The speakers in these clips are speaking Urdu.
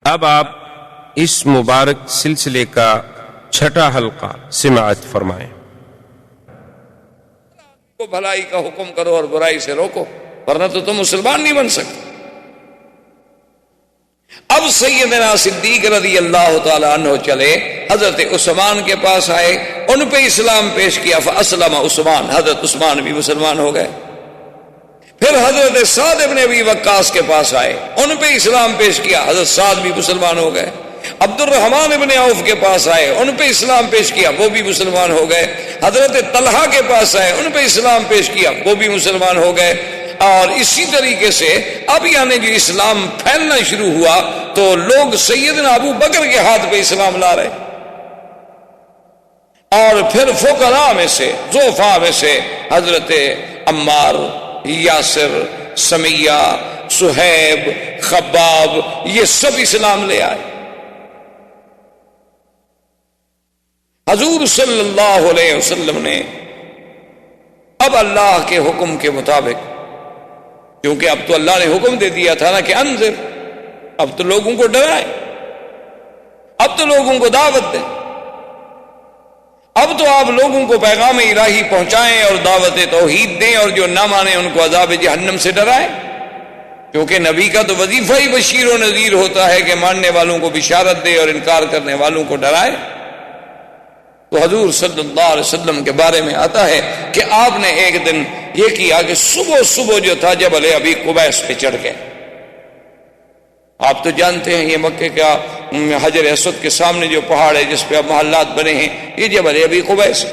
اب آپ اس مبارک سلسلے کا چھٹا حلقہ سماعت فرمائیں۔ کو بھلائی کا حکم کرو اور برائی سے روکو، ورنہ تو تم مسلمان نہیں بن سکتے۔ اب سیدنا صدیق رضی اللہ تعالی عنہ چلے، حضرت عثمان کے پاس آئے، ان پہ اسلام پیش کیا، فاسلم عثمان، حضرت عثمان بھی مسلمان ہو گئے۔ پھر حضرت سعد بن ابی وقاص کے پاس آئے، ان پہ اسلام پیش کیا، حضرت سعد بھی مسلمان ہو گئے۔ عبد الرحمن بن عوف کے پاس آئے، ان پہ اسلام پیش کیا، وہ بھی مسلمان ہو گئے۔ حضرت طلحہ کے پاس آئے، ان پہ اسلام پیش کیا، وہ بھی مسلمان ہو گئے۔ اور اسی طریقے سے اب یعنی جو اسلام پھیلنا شروع ہوا تو لوگ سیدنا ابو بکر کے ہاتھ پہ اسلام لا رہے، اور پھر فقراء میں سے، ضعفاء میں سے حضرت عمار، یاسر، سمیہ، صہیب، خباب، یہ سب اسلام لے آئے۔ حضور صلی اللہ علیہ وسلم نے اب اللہ کے حکم کے مطابق، کیونکہ اب تو اللہ نے حکم دے دیا تھا نا کہ انذر، اب تو لوگوں کو ڈرائیں، اب تو لوگوں کو دعوت دیں، اب تو آپ لوگوں کو پیغام الہی پہنچائیں اور دعوت توحید دیں، اور جو نہ مانے ان کو عذاب جہنم سے ڈرائیں، کیونکہ نبی کا تو وظیفہ ہی بشیر و نذیر ہوتا ہے کہ ماننے والوں کو بشارت دے اور انکار کرنے والوں کو ڈرائے۔ تو حضور صلی اللہ علیہ وسلم کے بارے میں آتا ہے کہ آپ نے ایک دن یہ کیا کہ صبح صبح جو تھا جبل ابی قبیس پہ چڑھ گئے۔ آپ تو جانتے ہیں یہ مکے کا حجر اسود کے سامنے جو پہاڑ ہے جس پہ اب محلات بنے ہیں، یہ جبل ابی قبیس ہے،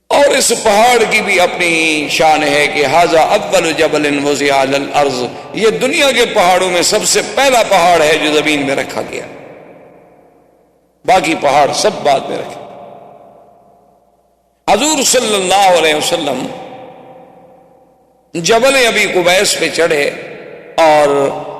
اور اس پہاڑ کی بھی اپنی شان ہے کہ ھذا اول جبل وضع علی الارض، یہ دنیا کے پہاڑوں میں سب سے پہلا پہاڑ ہے جو زمین میں رکھا گیا، باقی پہاڑ سب بعد میں رکھے۔ حضور صلی اللہ علیہ وسلم جبل ابی قبیس پہ چڑھے، اور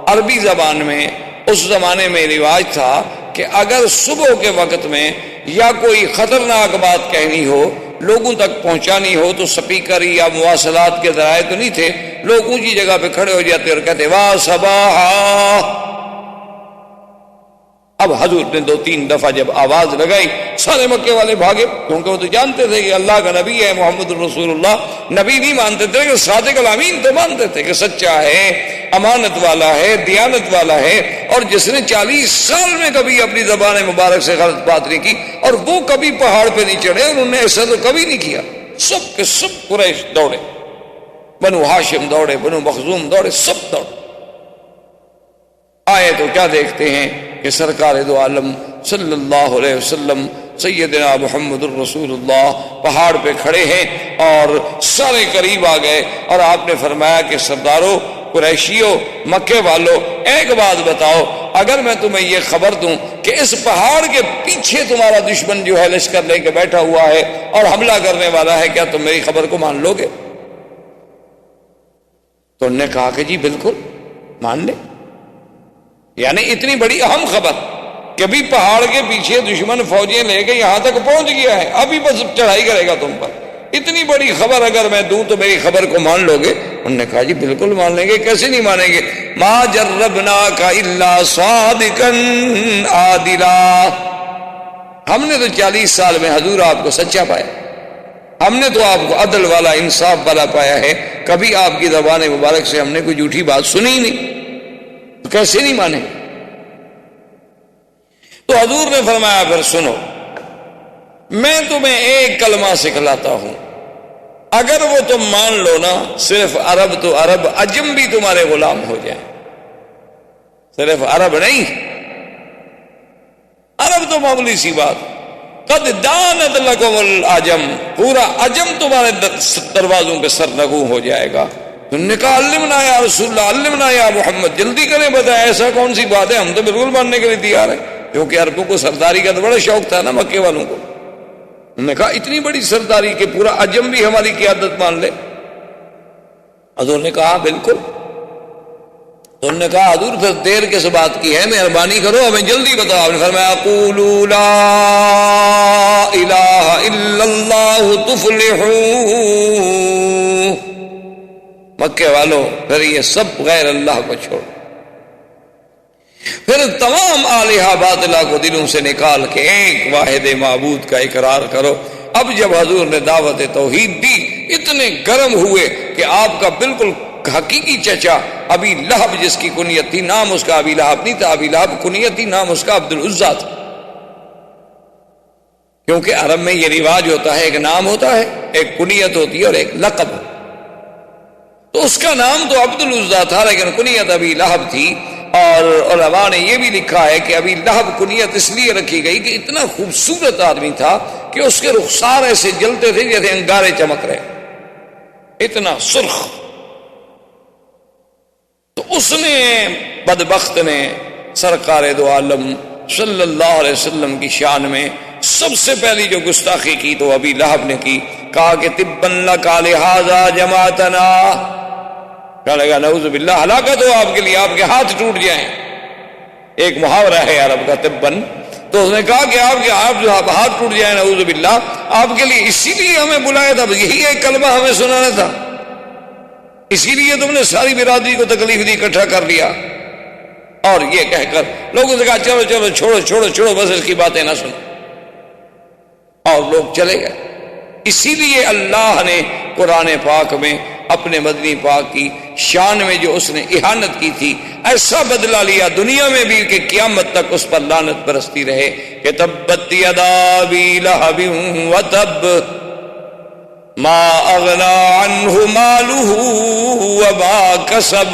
عربی زبان میں اس زمانے میں رواج تھا کہ اگر صبح کے وقت میں یا کوئی خطرناک بات کہنی ہو، لوگوں تک پہنچانی ہو، تو سپیکر یا مواصلات کے ذرائع تو نہیں تھے، لوگ اونچی جگہ پہ کھڑے ہو جاتے اور کہتے واہ صباحا۔ اب حضور نے 2-3 دفعہ جب آواز لگائی، سارے مکے والے بھاگے، کیونکہ وہ تو جانتے تھے کہ اللہ کا نبی ہے محمد الرسول اللہ۔ نبی نہیں مانتے تھے کہ صادق الامین تو مانتے تھے کہ سچا ہے، امانت والا ہے، دیانت والا ہے، اور جس نے 40 سال میں کبھی اپنی زبان مبارک سے غلط بات نہیں کی، اور وہ کبھی پہاڑ پہ نہیں چڑھے، انہوں نے ایسا تو کبھی نہیں کیا۔ سب کے سب قریش دوڑے، بنو ہاشم دوڑے، بنو مخزوم دوڑے، سب دوڑے۔ آئے تو کیا دیکھتے ہیں کہ سرکار دو عالم صلی اللہ علیہ وسلم سیدنا محمد الرسول اللہ پہاڑ پہ کھڑے ہیں، اور سارے قریب آ گئے، اور آپ نے فرمایا کہ سردارو، قریشیو، مکے والو، ایک بات بتاؤ، اگر میں تمہیں یہ خبر دوں کہ اس پہاڑ کے پیچھے تمہارا دشمن جو ہے لشکر لے کے بیٹھا ہوا ہے اور حملہ کرنے والا ہے، کیا تم میری خبر کو مان لو گے؟ تو انہوں نے کہا کہ جی بالکل مان لیں۔ یعنی اتنی بڑی اہم خبر کہ بھی پہاڑ کے پیچھے دشمن فوجیں لے کے یہاں تک پہنچ گیا ہے، ابھی بس چڑھائی کرے گا تم پر، اتنی بڑی خبر اگر میں دوں تو میری خبر کو مان لو گے؟ انہوں نے کہا جی بالکل مان لیں گے، کیسے نہیں مانیں گے؟ ما جربناک الا صادقا عادلا، ہم نے تو 40 سال میں حضور آپ کو سچا پایا، ہم نے تو آپ کو عدل والا، انصاف والا پایا ہے، کبھی آپ کی زبان مبارک سے ہم نے کوئی جھوٹی بات سنی ہی نہیں، تو کیسے نہیں مانے؟ تو حضور نے فرمایا پھر سنو، میں تمہیں ایک کلمہ سکھلاتا ہوں، اگر وہ تم مان لو نا، صرف عرب تو عرب، عجم بھی تمہارے غلام ہو جائیں، صرف عرب نہیں، عرب تو معمولی سی بات، قد دانت لکم العجم، پورا عجم تمہارے دروازوں پہ سرنگوں ہو جائے گا۔ انہوں نے کہا علمنا یا رسول اللہ، علمنا یا محمد، جلدی کریں بتائیں ایسا کون سی بات ہے، ہم تو بالکل ماننے کے لیے تیار ہیں، کیونکہ عربوں کو سرداری کا تو بڑا شوق تھا نا مکے والوں کو۔ انہوں نے کہا اتنی بڑی سرداری کہ پورا عجم بھی ہماری قیادت مان لے؟ حضور نے کہا بالکل۔ تو انہوں نے کہا حضور پھر دیر کس بات کی ہے، مہربانی کرو ہمیں جلدی بتاؤ۔ آپ نے فرمایا قولوا لا الہ الا اللہ تفلحوا، مکے والوں پھر یہ سب غیر اللہ کو چھوڑ، پھر تمام آلہہ باطلہ کو دلوں سے نکال کے ایک واحد معبود کا اقرار کرو۔ اب جب حضور نے دعوت توحید دی، اتنے گرم ہوئے کہ آپ کا بالکل حقیقی چچا ابی لہب، جس کی کنیت تھی، نام اس کا ابی لہب نہیں تھا، ابی لہب کنیت تھی، نام اس کا عبد العزیٰ تھا، کیونکہ عرب میں یہ رواج ہوتا ہے، ایک نام ہوتا ہے، ایک کنیت ہوتی ہے اور ایک لقب۔ تو اس کا نام تو عبد العزیٰ تھا لیکن کنیت ابی لہب تھی، اور علماء نے یہ بھی لکھا ہے کہ ابی لہب کنیت اس لیے رکھی گئی کہ اتنا خوبصورت آدمی تھا کہ اس کے رخسار ایسے جلتے تھے جیسے انگارے چمک رہے، اتنا سرخ۔ تو اس نے بدبخت نے سرکار دو عالم صلی اللہ علیہ وسلم کی شان میں سب سے پہلی جو گستاخی کی تو ابی لہب نے کی، کہا کہ تبًا لک لہذا جمعتنا، کہنے لگا نعوذ باللہ، ہلاکت ہو آپ کے لیے، آپ کے ہاتھ ٹوٹ جائیں۔ ایک محاورہ ہے عرب کا تبًا، تو اس نے کہا کہ آپ جو ہاتھ ٹوٹ جائیں نعوذ باللہ، آپ کے لیے اسی لیے ہمیں بلایا تھا، یہی ایک کلمہ ہمیں سنانا تھا، اسی لیے تم نے ساری برادری کو تکلیف دی، اکٹھا کر لیا۔ اور یہ کہہ کر لوگوں سے کہا چلو چلو چھوڑو چھوڑو چھوڑو، بس اس کی باتیں نہ سنو، اور لوگ چلے گئے۔ اسی لیے اللہ نے قرآن پاک میں اپنے مدنی پاک کی شان میں جو اس نے اہانت کی تھی ایسا بدلہ لیا دنیا میں بھی کہ قیامت تک اس پر لعنت برستی رہے کہ تبت یدا ابی لہب وتب ما اغنى عنه ماله وما كسب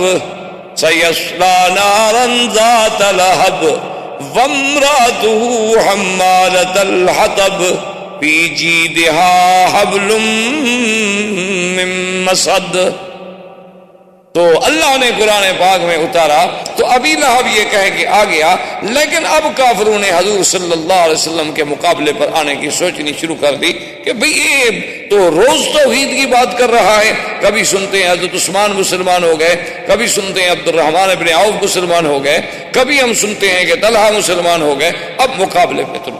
سيصلى نارا ذات لهب وامرأته حمالة الحطب في جيدها حبل من مسد۔ تو اللہ نے قرآن پاک میں اتارا تو ابی لہب یہ کہہ کے آ گیا، لیکن اب کافروں نے حضور صلی اللہ علیہ وسلم کے مقابلے پر آنے کی سوچنی شروع کر دی کہ بھئی یہ تو روز توحید کی بات کر رہا ہے، کبھی سنتے ہیں حضرت عثمان مسلمان ہو گئے، کبھی سنتے ہیں عبد الرحمن ابن عوف مسلمان ہو گئے، کبھی ہم سنتے ہیں کہ طلحہ مسلمان ہو گئے، اب مقابلے پہ تم۔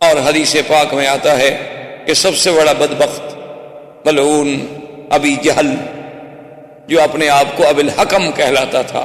اور حدیث پاک میں آتا ہے کہ سب سے بڑا بدبخت ملعون ابی جہل، جو اپنے آپ کو ابی الحکم کہلاتا تھا،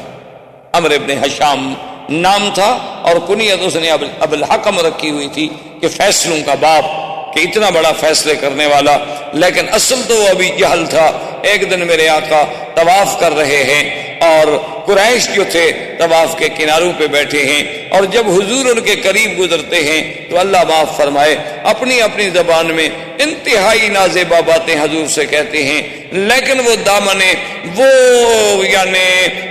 عمرو ابن حشام نام تھا اور کنیت اس نے ابی الحکم رکھی ہوئی تھی کہ فیصلوں کا باپ، کہ اتنا بڑا فیصلے کرنے والا، لیکن اصل تو وہ ابی جہل تھا۔ ایک دن میرے آقا طواف کر رہے ہیں اور قریش جو تھے طواف کے کناروں پہ بیٹھے ہیں، اور جب حضور ان کے قریب گزرتے ہیں تو اللہ معاف فرمائے اپنی اپنی زبان میں انتہائی نازیبا باتیں حضور سے کہتے ہیں، لیکن وہ دامنے، وہ یعنی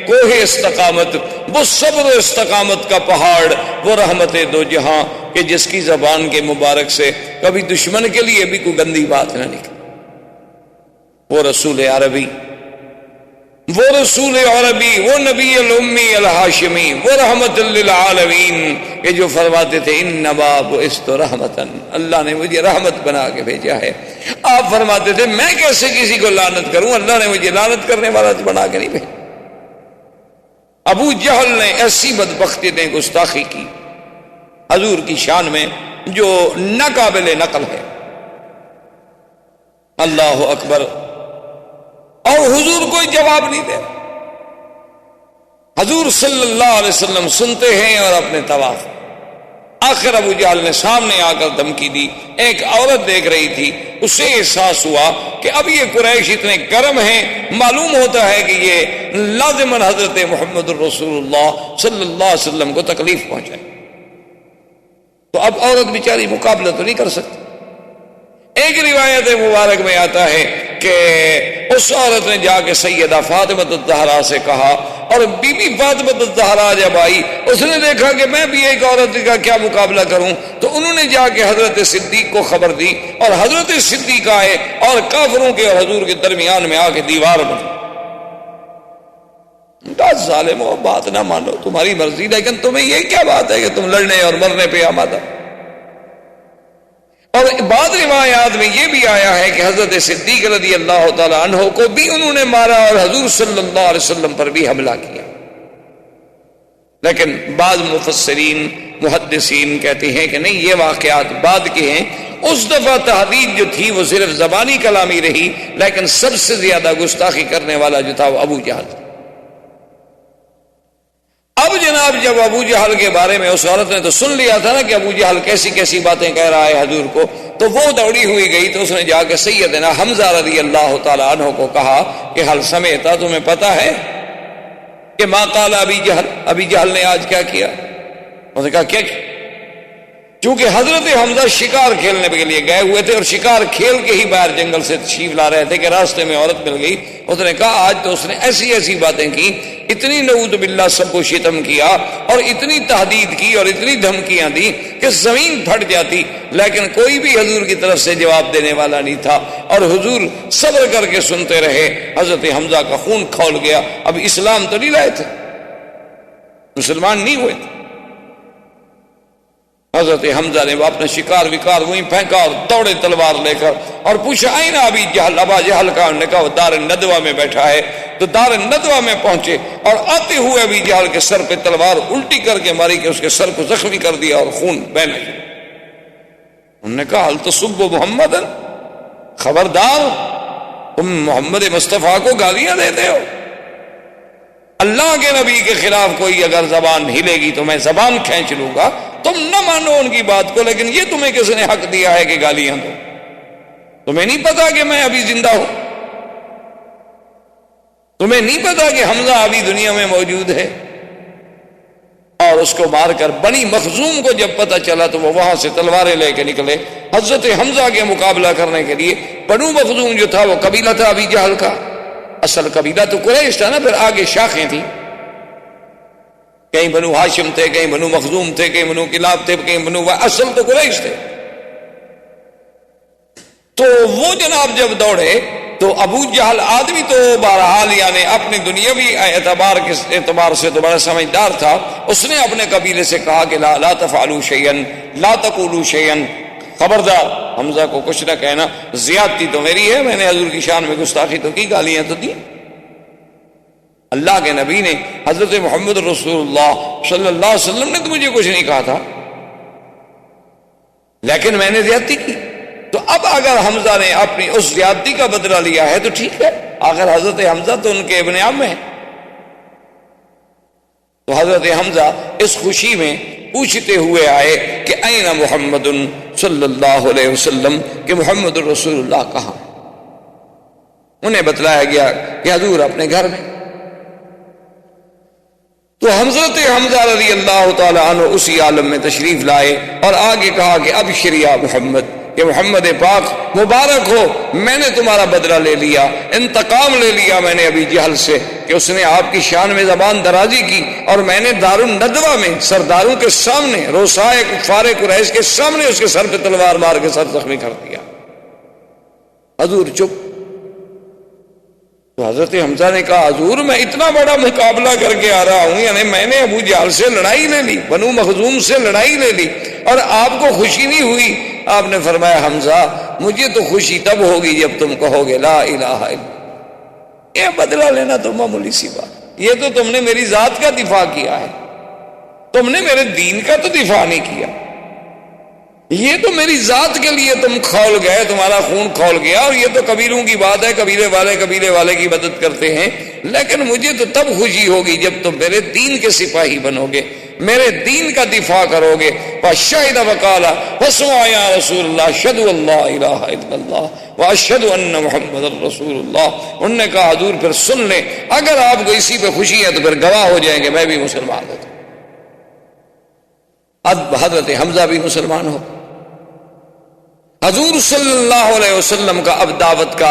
کوہ استقامت، وہ صبر و استقامت کا پہاڑ، وہ رحمت دو جہاں کہ جس کی زبان کے مبارک سے کبھی دشمن کے لیے بھی کوئی گندی بات نہ نکلی، وہ رسول عربی، وہ رسول عربی، وہ نبی الامی الہاشمی، وہ رحمت للعالمین، کہ جو فرماتے تھے انما بعثت رحمتا، اللہ نے مجھے رحمت بنا کے بھیجا ہے۔ آپ فرماتے تھے میں کیسے کسی کو لعنت کروں، اللہ نے مجھے لعنت کرنے والا بنا کے نہیں بھیجا۔ ابو جہل نے ایسی بدبختی نے گستاخی کی حضور کی شان میں جو ناقابل نقل ہے۔ اللہ اکبر، اور حضور کوئی جواب نہیں دے، حضور صلی اللہ علیہ وسلم سنتے ہیں اور اپنے طواف۔ آخر ابو جہل نے سامنے آ کر دھمکی دی، ایک عورت دیکھ رہی تھی، اسے احساس ہوا کہ اب یہ قریش اتنے گرم ہیں، معلوم ہوتا ہے کہ یہ لازماً حضرت محمد الرسول اللہ صلی اللہ علیہ وسلم کو تکلیف پہنچائے، تو اب عورت بیچاری مقابلہ تو نہیں کر سکتی۔ ایک روایت مبارک میں آتا ہے کہ اس عورت نے جا کے سیدہ فاطمہ الزہرا سے کہا، اور بی بی فاطمہ الزہرا جب آئی اس نے دیکھا کہ میں بھی ایک عورت کا کیا مقابلہ کروں، تو انہوں نے جا کے حضرت صدیق کو خبر دی، اور حضرت صدیق آئے اور کافروں کے اور حضور کے درمیان میں آ کے دیوار بنی۔ ظالمو، بات نہ مانو، تمہاری مرضی، لیکن تمہیں یہ کیا بات ہے کہ تم لڑنے اور مرنے پہ آمادہ۔ اور بعض روایات میں یہ بھی آیا ہے کہ حضرت صدیق رضی اللہ تعالی عنہ کو بھی انہوں نے مارا اور حضور صلی اللہ علیہ وسلم پر بھی حملہ کیا، لیکن بعض مفسرین محدثین کہتے ہیں کہ نہیں، یہ واقعات بعد کے ہیں۔ اس دفعہ تحدید جو تھی وہ صرف زبانی کلامی رہی، لیکن سب سے زیادہ گستاخی کرنے والا جو تھا وہ ابو جہل۔ جناب جب ابو جہل کے بارے میں اس عورت نے تو سن لیا تھا نا کہ ابو جہل کیسی کیسی باتیں کہہ رہا ہے حضور کو، تو وہ دوڑی ہوئی گئی تو اس نے جا کے سیدنا حمزہ رضی اللہ تعالیٰ عنہ کو کہا کہ حل سمیتا، تمہیں پتا ہے کہ ما قال ابی جہل نے آج کیا کیا؟ اس نے کہا کیا؟ چونکہ حضرت حمزہ شکار کھیلنے کے لیے گئے ہوئے تھے اور شکار کھیل کے ہی باہر جنگل سے تشریف لا رہے تھے کہ راستے میں عورت مل گئی. اس نے کہا آج تو اس نے ایسی ایسی باتیں کی، اتنی نعوذ باللہ سب کو شتم کیا اور اتنی تحدید کی اور اتنی دھمکیاں دی کہ زمین پھٹ جاتی، لیکن کوئی بھی حضور کی طرف سے جواب دینے والا نہیں تھا اور حضور صبر کر کے سنتے رہے. حضرت حمزہ کا خون کھول گیا. اب اسلام تو نہیں لائے تھے، مسلمان نہیں ہوئے تھے. حضرت حمزہ نے اپنا شکار وکار وہیں پھینکا اور دوڑے تلوار لے کر اور پوچھا آئین ابی جہل، ابا جہل کا. انہوں نے کہا وہ دار الندوہ میں بیٹھا ہے. تو دار الندوہ میں پہنچے اور آتے ہوئے ابی جہل کے سر پہ تلوار الٹی کر کے ماری کہ اس کے سر کو زخمی کر دیا اور خون بہنے لگا. انہوں نے کہا حل تسب محمد، خبردار تم محمد مصطفیٰ کو گالیاں دیتے ہو. اللہ کے نبی کے خلاف کوئی اگر زبان ہلے گی تو میں زبان کھینچ لوں گا. تم نہ مانو ان کی بات کو، لیکن یہ تمہیں کس نے حق دیا ہے کہ گالیاں دو؟ تمہیں نہیں پتا کہ میں ابھی زندہ ہوں؟ تمہیں نہیں پتا کہ حمزہ ابھی دنیا میں موجود ہے؟ اور اس کو مار کر بنی مخزوم کو جب پتا چلا تو وہ وہاں سے تلواریں لے کے نکلے حضرت حمزہ کے مقابلہ کرنے کے لیے. بنو مخزوم جو تھا وہ قبیلہ تھا ابی جہل کا، اصل قبیلہ تو قریش تھا نا، پھر آگے شاخیں تھیں، کہیں بنو ہاشم تھے، کہیں بنو مخزوم تھے، کہیں بنو کلاب تھے، کہیں بنو، اصل تو قریش تھے. تو وہ جناب جب دوڑے تو ابو جہل آدمی تو بہرحال یعنی اپنی دنیاوی اعتبار سے تو بڑا سمجھدار تھا. اس نے اپنے قبیلے سے کہا کہ لا تفعلوا شیئا لا تقولوا شیئا، خبردار حمزہ کو کچھ نہ کہنا، زیادتی تو میری ہے، میں نے حضور کی شان میں گستاخی تو کی، گالیاں تو دی. اللہ کے نبی نے حضرت محمد رسول اللہ صلی اللہ علیہ وسلم نے تو مجھے کچھ نہیں کہا تھا، لیکن میں نے زیادتی کی. تو اب اگر حمزہ نے اپنی اس زیادتی کا بدلہ لیا ہے تو ٹھیک ہے، آخر حضرت حمزہ تو ان کے ابن عم ہیں. تو حضرت حمزہ اس خوشی میں پوچھتے ہوئے آئے کہ این محمد صلی اللہ علیہ وسلم، کہ محمد رسول اللہ کہاں؟ انہیں بتلایا گیا کہ حضور اپنے گھر میں. تو حضرت حمزہ رضی اللہ تعالی عنہ اسی عالم میں تشریف لائے اور آگے کہا کہ ابشر یا محمد، کہ محمد پاک مبارک ہو، میں نے تمہارا بدلہ لے لیا، انتقام لے لیا میں نے ابی جہل سے کہ اس نے آپ کی شان میں زبان درازی کی، اور میں نے دار الندوہ میں سرداروں کے سامنے، روسائے کفار قریش کے سامنے اس کے سر پہ تلوار مار کے سر زخمی کر دیا. حضور چپ. تو حضرت حمزہ نے کہا حضور میں اتنا بڑا مقابلہ کر کے آ رہا ہوں، یعنی میں نے ابو جہل سے لڑائی لے لی، بنو مخزوم سے لڑائی لے لی، اور آپ کو خوشی نہیں ہوئی. آپ نے فرمایا حمزہ مجھے تو خوشی تب ہوگی جب تم کہو گے لا الہ الا اللہ. یہ بدلہ لینا تو معمولی سی بات، یہ تو تم نے میری ذات کا دفاع کیا ہے، تم نے میرے دین کا تو دفاع نہیں کیا. یہ تو میری ذات کے لیے تم کھول گئے، تمہارا خون کھول گیا، اور یہ تو قبیلوں کی بات ہے، قبیلے والے کی مدد کرتے ہیں، لیکن مجھے تو تب خوشی ہوگی جب تم میرے دین کے سپاہی بنو گے، میرے دین کا دفاع کرو گے. فشہد وقال واسمع یا رسول اللہ اشہد ان لا الہ الا اللہ واشہد ان محمد رسول اللہ. انہوں نے کہا حضور پھر سن لیں، اگر آپ کو اسی پہ خوشی ہے تو پھر گواہ ہو جائیں گے میں بھی مسلمان ہوتا. اب حضرت حمزہ بھی مسلمان ہو. حضور صلی اللہ علیہ وسلم کا اب دعوت کا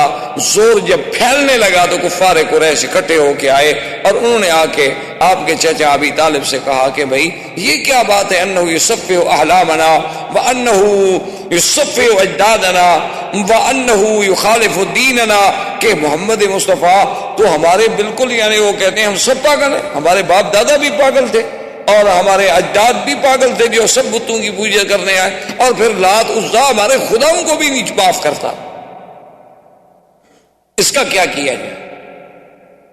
زور جب پھیلنے لگا تو کفار قریش اکٹھے ہو کے آئے اور انہوں نے آ کے آپ کے چچا ابی طالب سے کہا کہ بھائی یہ کیا بات ہے، انہ یصفح احلامنا وانہ یصفح اجدادنا وانہ یخالف دیننا، کہ محمد مصطفیٰ تو ہمارے بالکل یعنی وہ کہتے ہیں ہم سب پاگل ہیں، ہمارے باپ دادا بھی پاگل تھے اور ہمارے اجداد بھی پاگل تھے جو سب بتوں کی پوجا کرنے آئے، اور پھر لات عزا ہمارے خداؤں کو بھی نہیں معاف کرتا، اس کا کیا کیا جائے؟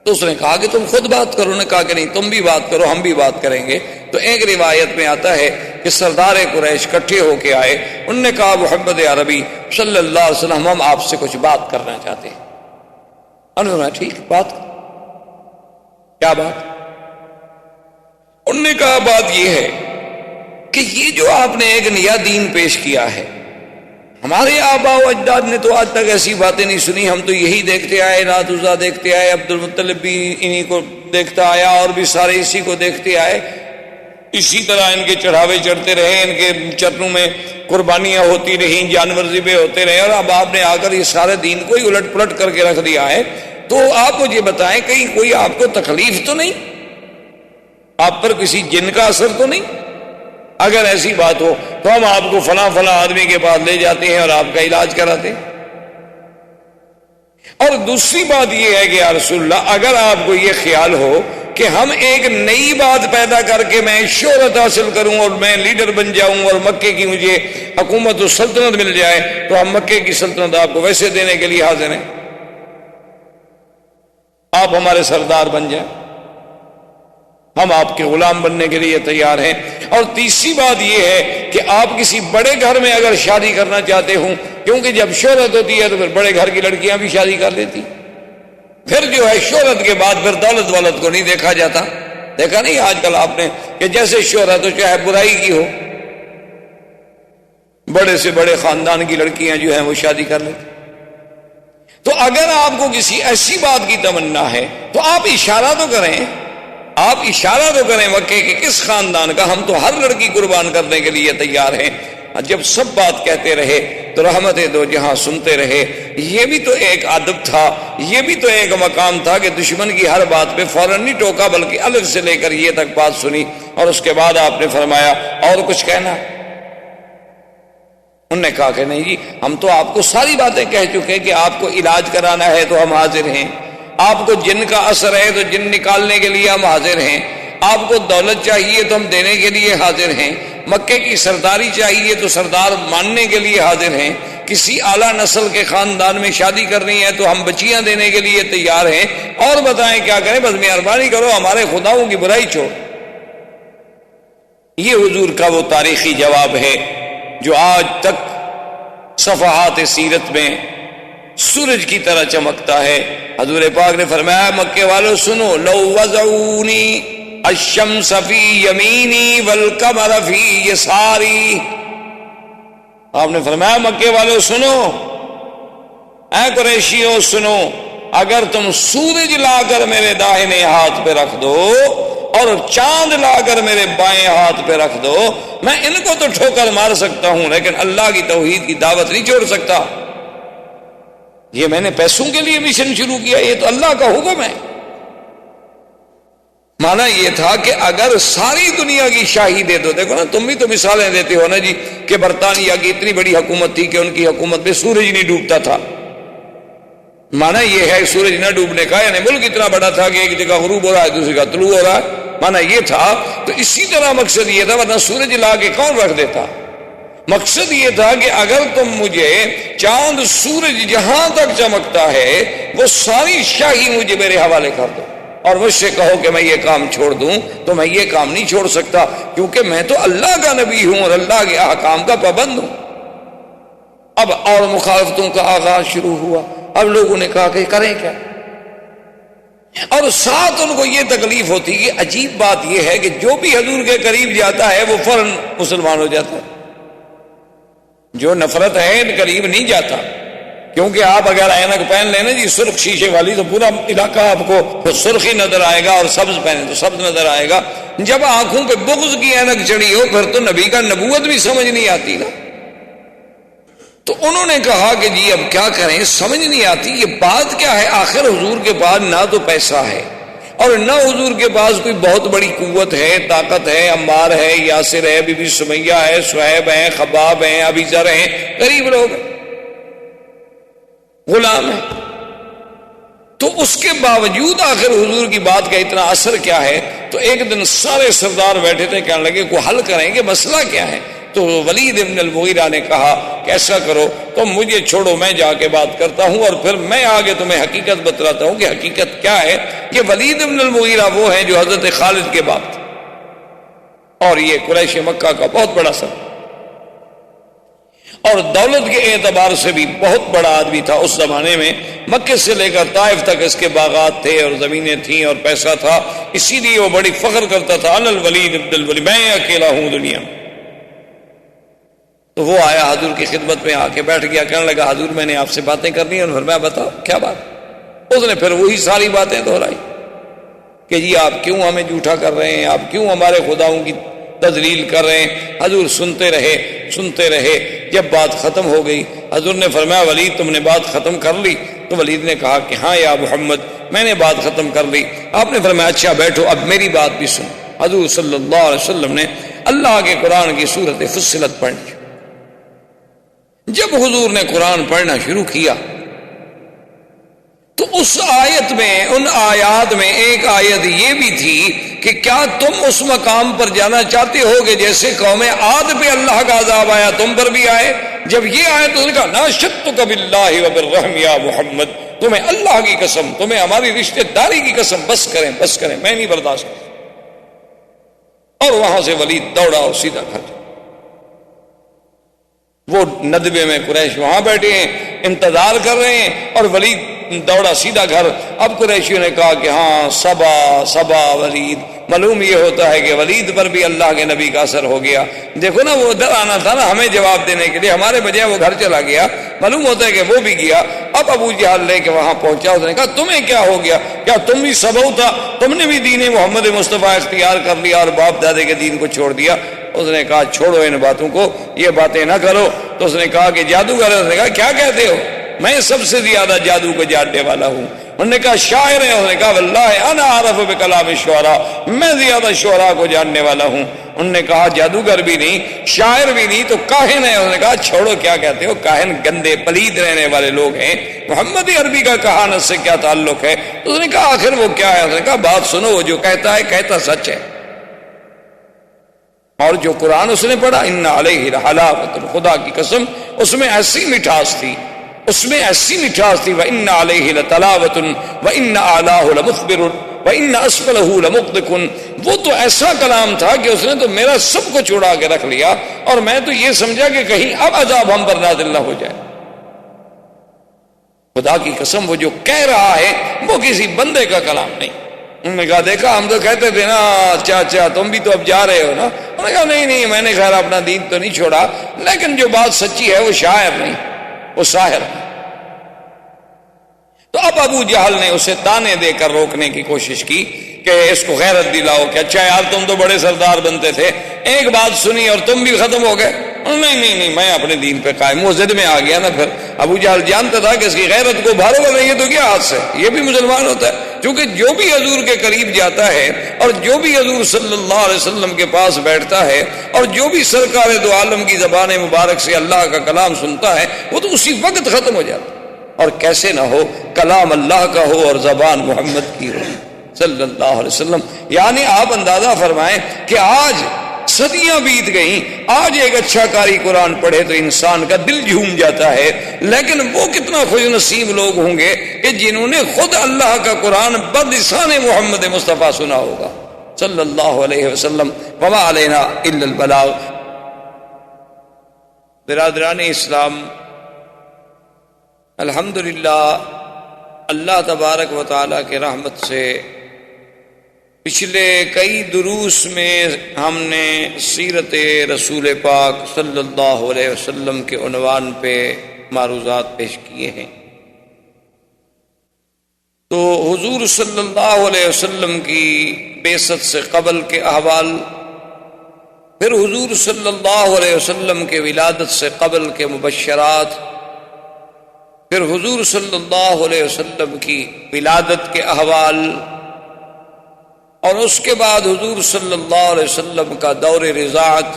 تو اس نے کہا کہ تم خود بات کرو. نے کہا کہ نہیں تم بھی بات کرو، ہم بھی بات کریں گے. تو ایک روایت میں آتا ہے کہ سردار قریش اکٹھے ہو کے آئے، انہوں نے کہا محمد عربی صلی اللہ علیہ وسلم ہم آپ سے کچھ بات کرنا چاہتے ہیں. انہوں نے ٹھیک بات، کیا بات؟ انہوں نے کہا بات یہ ہے کہ یہ جو آپ نے ایک نیا دین پیش کیا ہے، ہمارے آباء و اجداد نے تو آج تک ایسی باتیں نہیں سنی، ہم تو یہی دیکھتے آئے، لات عزیٰ دیکھتے آئے، عبد المطلب بھی انہی کو دیکھتا آیا، اور بھی سارے اسی کو دیکھتے آئے، اسی طرح ان کے چڑھاوے چڑھتے رہے، ان کے چرنوں میں قربانیاں ہوتی رہیں، جانور ذبح ہوتے رہے، اور اب آپ نے آ کر یہ سارے دین کو ہی الٹ پلٹ کر کے رکھ دیا ہے۔ تو آپ مجھے بتائیں، کہیں کوئی آپ کو تکلیف تو نہیں؟ آپ پر کسی جن کا اثر تو نہیں؟ اگر ایسی بات ہو تو ہم آپ کو فلاں فلاں آدمی کے پاس لے جاتے ہیں اور آپ کا علاج کراتے ہیں۔ اور دوسری بات یہ ہے کہ یا رسول اللہ، اگر آپ کو یہ خیال ہو کہ ہم ایک نئی بات پیدا کر کے میں شہرت حاصل کروں اور میں لیڈر بن جاؤں اور مکے کی مجھے حکومت و سلطنت مل جائے، تو ہم مکے کی سلطنت آپ کو ویسے دینے کے لیے حاضر ہیں، آپ ہمارے سردار بن جائیں، ہم آپ کے غلام بننے کے لیے تیار ہیں۔ اور تیسری بات یہ ہے کہ آپ کسی بڑے گھر میں اگر شادی کرنا چاہتے ہوں، کیونکہ جب شہرت ہوتی ہے تو پھر بڑے گھر کی لڑکیاں بھی شادی کر لیتی، پھر جو ہے شہرت کے بعد پھر دولت والت کو نہیں دیکھا جاتا۔ دیکھا نہیں آج کل آپ نے کہ جیسے شہرت ہو چاہے برائی کی ہو، بڑے سے بڑے خاندان کی لڑکیاں جو ہیں وہ شادی کر لیتی۔ تو اگر آپ کو کسی ایسی بات کی تمنا ہے تو آپ اشارہ تو کریں، آپ اشارہ تو کریں مکے کے کس خاندان کا، ہم تو ہر لڑکی قربان کرنے کے لیے تیار ہیں۔ جب سب بات کہتے رہے تو رحمت دو جہاں سنتے رہے۔ یہ بھی تو ایک ادب تھا، یہ بھی تو ایک مقام تھا کہ دشمن کی ہر بات پہ فوراً نہیں ٹوکا، بلکہ الگ سے لے کر یہ تک بات سنی، اور اس کے بعد آپ نے فرمایا اور کچھ کہنا؟ انہوں نے کہا کہ نہیں جی، ہم تو آپ کو ساری باتیں کہہ چکے کہ آپ کو علاج کرانا ہے تو ہم حاضر ہیں، آپ کو جن کا اثر ہے تو جن نکالنے کے لیے ہم حاضر ہیں، آپ کو دولت چاہیے تو ہم دینے کے لیے حاضر ہیں، مکے کی سرداری چاہیے تو سردار ماننے کے لیے حاضر ہیں، کسی اعلیٰ نسل کے خاندان میں شادی کرنی ہے تو ہم بچیاں دینے کے لیے تیار ہیں، اور بتائیں کیا کریں، بس مہربانی کرو ہمارے خداؤں کی برائی چھوڑ۔ یہ حضور کا وہ تاریخی جواب ہے جو آج تک صفحات سیرت میں سورج کی طرح چمکتا ہے۔ حضور پاک نے فرمایا مکے والوں سنو، لو وضعونی الشمس فی یمینی والقمر فی یساری، آپ نے فرمایا مکے والوں سنو، اے قریشیوں سنو، اگر تم سورج لا کر میرے داہنے ہاتھ پہ رکھ دو اور چاند لا کر میرے بائیں ہاتھ پہ رکھ دو، میں ان کو تو ٹھوکر مار سکتا ہوں لیکن اللہ کی توحید کی دعوت نہیں چھوڑ سکتا۔ یہ میں نے پیسوں کے لیے مشن شروع کیا، یہ تو اللہ کا حکم ہے۔ مانا یہ تھا کہ اگر ساری دنیا کی شاہی دے دو، دیکھو نا تم بھی تو مثالیں دیتے ہو نا جی کہ برطانیہ کی اتنی بڑی حکومت تھی کہ ان کی حکومت میں سورج نہیں ڈوبتا تھا، مانا یہ ہے سورج نہ ڈوبنے کا، یعنی ملک اتنا بڑا تھا کہ ایک جگہ غروب ہو رہا ہے دوسری جگہ طلوع ہو رہا ہے، مانا یہ تھا۔ تو اسی طرح مقصد یہ تھا، ورنہ سورج لا کے کون رکھ دیتا؟ مقصد یہ تھا کہ اگر تم مجھے چاند سورج جہاں تک چمکتا ہے وہ ساری شاہی مجھے میرے حوالے کر دو، اور مجھ سے کہو کہ میں یہ کام چھوڑ دوں، تو میں یہ کام نہیں چھوڑ سکتا، کیونکہ میں تو اللہ کا نبی ہوں اور اللہ کے احکام کا پابند ہوں۔ اب اور مخالفتوں کا آغاز شروع ہوا۔ اب لوگوں نے کہا کہ کریں کیا، اور ساتھ ان کو یہ تکلیف ہوتی کہ عجیب بات یہ ہے کہ جو بھی حضور کے قریب جاتا ہے وہ فوراً مسلمان ہو جاتا ہے، جو نفرت ہے ان قریب نہیں جاتا، کیونکہ آپ اگر اینک پہن لینا جی سرخ شیشے والی تو پورا علاقہ آپ کو سرخی نظر آئے گا، اور سبز پہنے تو سبز نظر آئے گا۔ جب آنکھوں پہ بغض کی اینک چڑھی ہو پھر تو نبی کا نبوت بھی سمجھ نہیں آتی نا۔ تو انہوں نے کہا کہ جی اب کیا کریں، سمجھ نہیں آتی یہ بات کیا ہے، آخر حضور کے پاس نہ تو پیسہ ہے اور نہ حضور کے پاس کوئی بہت بڑی قوت ہے، طاقت ہے، عمار ہے، یاسر ہے، بی بی سمیہ ہے، صہیب ہیں، خباب ہیں، ابی ذر ہیں، غریب لوگ ہیں، غلام ہیں۔ تو اس کے باوجود آخر حضور کی بات کا اتنا اثر کیا ہے؟ تو ایک دن سارے سردار بیٹھے تھے، کہنے لگے کوئی حل کریں کہ مسئلہ کیا ہے؟ تو ولید ابن المغیرہ نے کہا کہ ایسا کرو تم مجھے چھوڑو، میں جا کے بات کرتا ہوں اور پھر میں آگے تمہیں حقیقت بتلاتا ہوں کہ حقیقت کیا ہے۔ کہ ولید ابن المغیرہ وہ ہیں جو حضرت خالد کے باپ تھے، اور یہ قریش مکہ کا بہت بڑا سر۔ اور دولت کے اعتبار سے بھی بہت بڑا آدمی تھا اس زمانے میں. مکے سے لے کر طائف تک اس کے باغات تھے اور زمینیں تھیں اور پیسہ تھا، اسی لیے وہ بڑی فخر کرتا تھا انا الولید ابن الولید، میں اکیلا ہوں دنیا میں. تو وہ آیا حضور کی خدمت میں، آ کے بیٹھ گیا، کہنے لگا حضور میں نے آپ سے باتیں کرنی ہیں. اور فرمایا بتاؤ کیا بات. اس نے پھر وہی ساری باتیں دہرائی کہ جی آپ کیوں ہمیں جھوٹا کر رہے ہیں، آپ کیوں ہمارے خداؤں کی تذلیل کر رہے ہیں. حضور سنتے رہے. جب بات ختم ہو گئی حضور نے فرمایا ولید تم نے بات ختم کر لی؟ تو ولید نے کہا کہ ہاں یا محمد میں نے بات ختم کر لی. آپ نے فرمایا اچھا بیٹھو اب میری بات بھی سن. حضور صلی اللہ علیہ وسلم نے اللہ کے قرآن کی سورت فصلت پڑھی. جب حضور نے قرآن پڑھنا شروع کیا تو اس آیت میں، ان آیات میں ایک آیت یہ بھی تھی کہ کیا تم اس مقام پر جانا چاہتے ہو کہ جیسے قوم عاد پہ اللہ کا عذاب آیا تم پر بھی آئے؟ جب یہ آئے تو نے کہا ناشدتک باللہ وبالرحم یا محمد، تمہیں اللہ کی قسم، تمہیں ہماری رشتہ داری کی قسم، بس کریں میں نہیں برداشت کرتا. اور وہاں سے ولید دوڑا اور سیدھا گھر. وہ ندبے میں قریش وہاں بیٹھے ہیں انتظار کر رہے ہیں اور ولید دوڑا سیدھا گھر. اب قریشیوں نے کہا کہ ہاں صبا ولید. معلوم یہ ہوتا ہے کہ ولید پر بھی اللہ کے نبی کا اثر ہو گیا. دیکھو نا وہ ادھر آنا تھا نا ہمیں جواب دینے کے لیے، ہمارے بجائے وہ گھر چلا گیا. معلوم ہوتا ہے کہ وہ بھی گیا. اب ابو جہل لے کے وہاں پہنچا. اس نے کہا تمہیں کیا ہو گیا؟ کیا تم بھی سبو تھا؟ تم نے بھی دین محمد مصطفیٰ اختیار کر لیا اور باپ دادے کے دین کو چھوڑ دیا؟ اس نے کہا چھوڑو ان باتوں کو، یہ باتیں نہ کرو. تو اس نے کہا کہ جادوگر. اس نے کہا کیا کہتے ہو؟ میں سب سے زیادہ جادو کو جاننے والا ہوں. انہوں نے کہا شاعر ہے. اس نے کہا واللہ انا عارف بکلام الشعراء، میں زیادہ شعراء کو جاننے والا ہوں. انہوں نے کہا جادوگر بھی نہیں، شاعر بھی نہیں، تو کاہن ہے. انہوں نے کہا چھوڑو کیا کہتے ہو، کاہن گندے پلید رہنے والے لوگ ہیں، محمد عربی کا کہانت سے کیا تعلق ہے؟ تو اس نے کہا آخر وہ کیا ہے؟ اس نے کہا بات سنو، وہ جو کہتا ہے کہتا سچ ہے. اور جو قرآن اس نے پڑھا ان علیہ لحلاوۃ، خدا کی قسم اس میں ایسی مٹھاس تھی، وَإِنَّ عَلَيْهِ لَتَلَاوَةٌ وَإِنَّ أَعْلَاهُ لَمُثْبِرٌ وَإِنَّ أَسْفَلَهُ لَمُغْدِقٌ. وہ تو ایسا کلام تھا کہ اس نے تو میرا سب کچھ اڑا کے رکھ لیا، اور میں تو یہ سمجھا کہ کہیں اب عذاب ہم پر نازل نہ ہو جائے. خدا کی قسم وہ جو کہہ رہا ہے وہ کسی بندے کا کلام نہیں. انہوں نے کہا دیکھا ہم تو کہتے تھے نا چاچا تم بھی تو اب جا رہے ہو نا. انہوں نے کہا نہیں میں نے خیر اپنا دین تو نہیں چھوڑا، لیکن جو بات سچی ہے وہ شاعر نہیں، وہ ساحر. تو اب ابو جہل نے اسے تانے دے کر روکنے کی کوشش کی کہ اس کو غیرت دلاؤ کہ اچھا یار تم تو بڑے سردار بنتے تھے، ایک بات سنی اور تم بھی ختم ہو گئے. نہیں میں اپنے دین پہ قائم. وہ ضد میں آ گیا نا. پھر ابو جہل جانتا تھا کہ اس کی غیرت کو بھارو گا نہیں، یہ تو کیا ہاتھ سے، یہ بھی مسلمان ہوتا ہے. کیونکہ جو بھی حضور کے قریب جاتا ہے اور جو بھی حضور صلی اللہ علیہ وسلم کے پاس بیٹھتا ہے اور جو بھی سرکار دو عالم کی زبان مبارک سے اللہ کا کلام سنتا ہے وہ تو اسی وقت ختم ہو جاتا ہے. اور کیسے نہ ہو، کلام اللہ کا ہو اور زبان محمد کی ہو صلی اللہ علیہ وسلم. یعنی آپ اندازہ فرمائیں کہ آج صدیاں بیت گئیں، آج ایک اچھا قاری قرآن پڑھے تو انسان کا دل جھوم جاتا ہے. لیکن وہ کتنا خوش نصیب لوگ ہوں گے کہ جنہوں نے خود اللہ کا قرآن بلسان محمد مصطفیٰ سنا ہوگا صلی اللہ علیہ وسلم. وما علینا الا البلاغ. برادران اسلام، الحمدللہ اللہ تبارک و تعالیٰ کے رحمت سے پچھلے کئی دروس میں ہم نے سیرت رسول پاک صلی اللہ علیہ وسلم کے عنوان پہ معروضات پیش کیے ہیں. تو حضور صلی اللہ علیہ وسلم کی بعثت سے قبل کے احوال، پھر حضور صلی اللہ علیہ وسلم کے ولادت سے قبل کے مبشرات، پھر حضور صلی اللہ علیہ وسلم کی ولادت کے احوال، اور اس کے بعد حضور صلی اللہ علیہ وسلم کا دور رضاعت،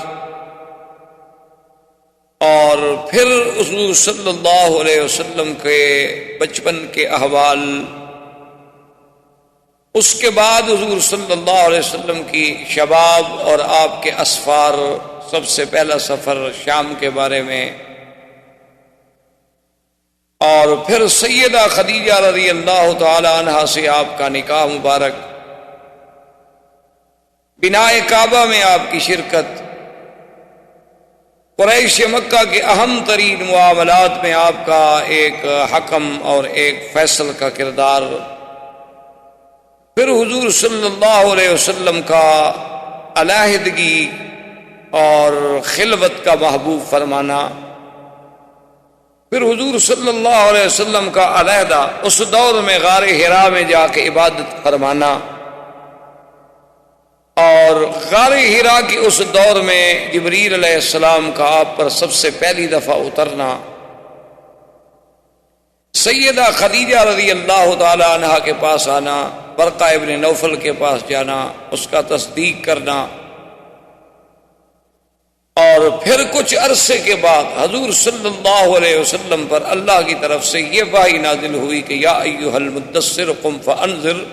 اور پھر حضور صلی اللہ علیہ وسلم کے بچپن کے احوال، اس کے بعد حضور صلی اللہ علیہ وسلم کی شباب اور آپ کے اسفار. سب سے پہلا سفر شام کے بارے میں، اور پھر سیدہ خدیجہ رضی اللہ تعالی عنہا سے آپ کا نکاح مبارک، بنائے کعبہ میں آپ کی شرکت، قریش مکہ کے اہم ترین معاملات میں آپ کا ایک حکم اور ایک فیصل کا کردار، پھر حضور صلی اللہ علیہ وسلم کا علیحدگی اور خلوت کا محبوب فرمانا، پھر حضور صلی اللہ علیہ وسلم کا علیحدہ اس دور میں غار حرا میں جا کے عبادت فرمانا، اور غار حرا کی اس دور میں جبریل علیہ السلام کا آپ پر سب سے پہلی دفعہ اترنا، سیدہ خدیجہ رضی اللہ تعالی عنہا کے پاس آنا، برقہ ابن نوفل کے پاس جانا، اس کا تصدیق کرنا، اور پھر کچھ عرصے کے بعد حضور صلی اللہ علیہ وسلم پر اللہ کی طرف سے یہ وحی نازل ہوئی کہ یا ایھا المدثر قم فانذر۔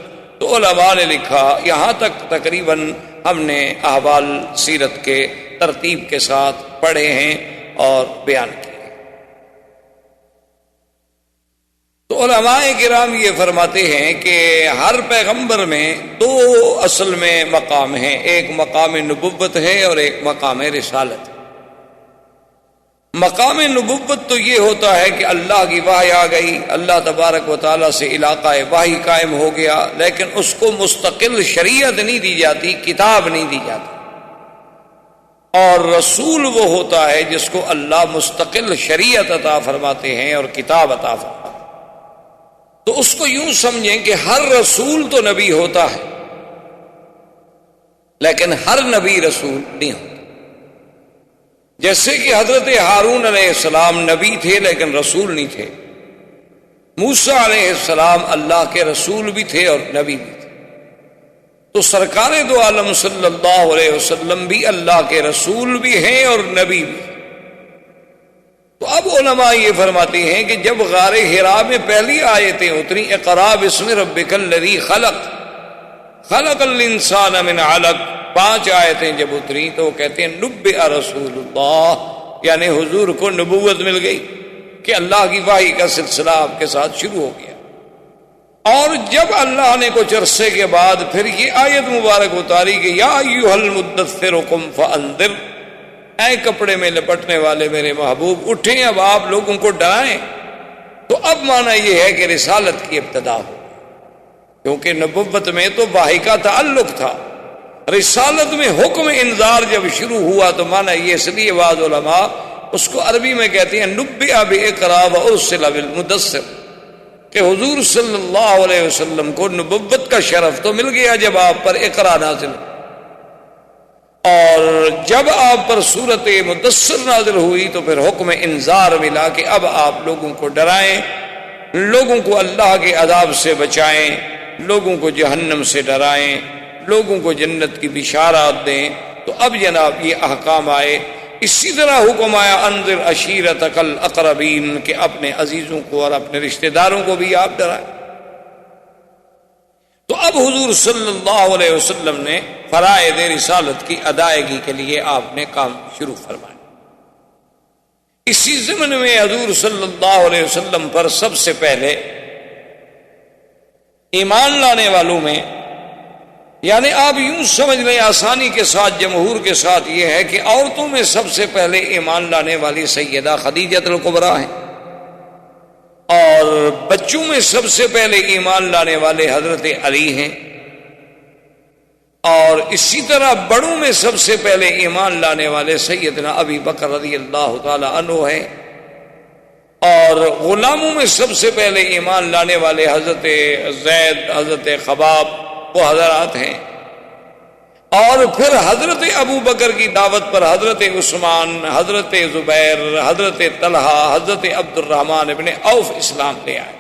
تو علماء نے لکھا یہاں تک تقریباً ہم نے احوال سیرت کے ترتیب کے ساتھ پڑھے ہیں اور بیان کیے۔ تو علماء کرام یہ فرماتے ہیں کہ ہر پیغمبر میں دو اصل میں مقام ہیں، ایک مقام نبوت ہے اور ایک مقام رسالت۔ مقام نبوت تو یہ ہوتا ہے کہ اللہ کی وحی آ گئی، اللہ تبارک و تعالیٰ سے علاقہ وحی قائم ہو گیا، لیکن اس کو مستقل شریعت نہیں دی جاتی، کتاب نہیں دی جاتی۔ اور رسول وہ ہوتا ہے جس کو اللہ مستقل شریعت عطا فرماتے ہیں اور کتاب عطا فرماتے ہیں۔ تو اس کو یوں سمجھیں کہ ہر رسول تو نبی ہوتا ہے، لیکن ہر نبی رسول نہیں ہوتا۔ جیسے کہ حضرت ہارون علیہ السلام نبی تھے لیکن رسول نہیں تھے، موسیٰ علیہ السلام اللہ کے رسول بھی تھے اور نبی بھی تھے، تو سرکار دو عالم صلی اللہ علیہ وسلم بھی اللہ کے رسول بھی ہیں اور نبی بھی۔ تو اب علماء یہ فرماتے ہیں کہ جب غار حرا میں پہلی آیتیں اتری، اقرا باسم ربک الذی خلق خلق الانسان من علق، 5 آیتیں جب اتری تو وہ کہتے ہیں نبئ رسول اللہ، یعنی حضور کو نبوت مل گئی کہ اللہ کی وحی کا سلسلہ آپ کے ساتھ شروع ہو گیا۔ اور جب اللہ نے کچھ عرصے کے بعد پھر یہ آیت مبارک اتاری کہ یا ایھا المدثر قم فانذر، اے کپڑے میں لپٹنے والے میرے محبوب اٹھیں، اب آپ لوگوں کو ڈرائیں، تو اب معنی یہ ہے کہ رسالت کی ابتدا ہو، کیونکہ نبوت میں تو وحی کا تعلق تھا، رسالت میں حکم انذار جب شروع ہوا تو معنی یہ، اس لیے بعض علماء اس کو عربی میں کہتے ہیں نبئ باقرا وارسل بالمدثر، کہ حضور صلی اللہ علیہ وسلم کو نبوت کا شرف تو مل گیا جب آپ پر اقرا نازل، اور جب آپ پر سورت مدثر نازل ہوئی تو پھر حکم انذار ملا کہ اب آپ لوگوں کو ڈرائیں، لوگوں کو اللہ کے عذاب سے بچائیں، لوگوں کو جہنم سے ڈرائیں، لوگوں کو جنت کی بشارات دیں۔ تو اب جناب یہ احکام آئے۔ اسی طرح حکم آیا انذر عشیرتک الاقربین، کہ اپنے عزیزوں کو اور اپنے رشتہ داروں کو بھی آپ ڈرائیں۔ تو اب حضور صلی اللہ علیہ وسلم نے فرائض رسالت کی ادائیگی کے لیے آپ نے کام شروع فرمایا۔ اسی ضمن میں حضور صلی اللہ علیہ وسلم پر سب سے پہلے ایمان لانے والوں میں، یعنی آپ یوں سمجھ لیں آسانی کے ساتھ، جمہور کے ساتھ، یہ ہے کہ عورتوں میں سب سے پہلے ایمان لانے والی سیدہ خدیجہ الکبریٰ ہیں، اور بچوں میں سب سے پہلے ایمان لانے والے حضرت علی ہیں، اور اسی طرح بڑوں میں سب سے پہلے ایمان لانے والے سیدنا ابی بکر رضی اللہ تعالی عنہ ہیں، اور غلاموں میں سب سے پہلے ایمان لانے والے حضرت زید، حضرت خباب، وہ حضرات ہیں، اور پھر حضرت ابو بکر کی دعوت پر حضرت عثمان، حضرت زبیر، حضرت طلحہ، حضرت عبد الرحمن ابن عوف اسلام لے آئے۔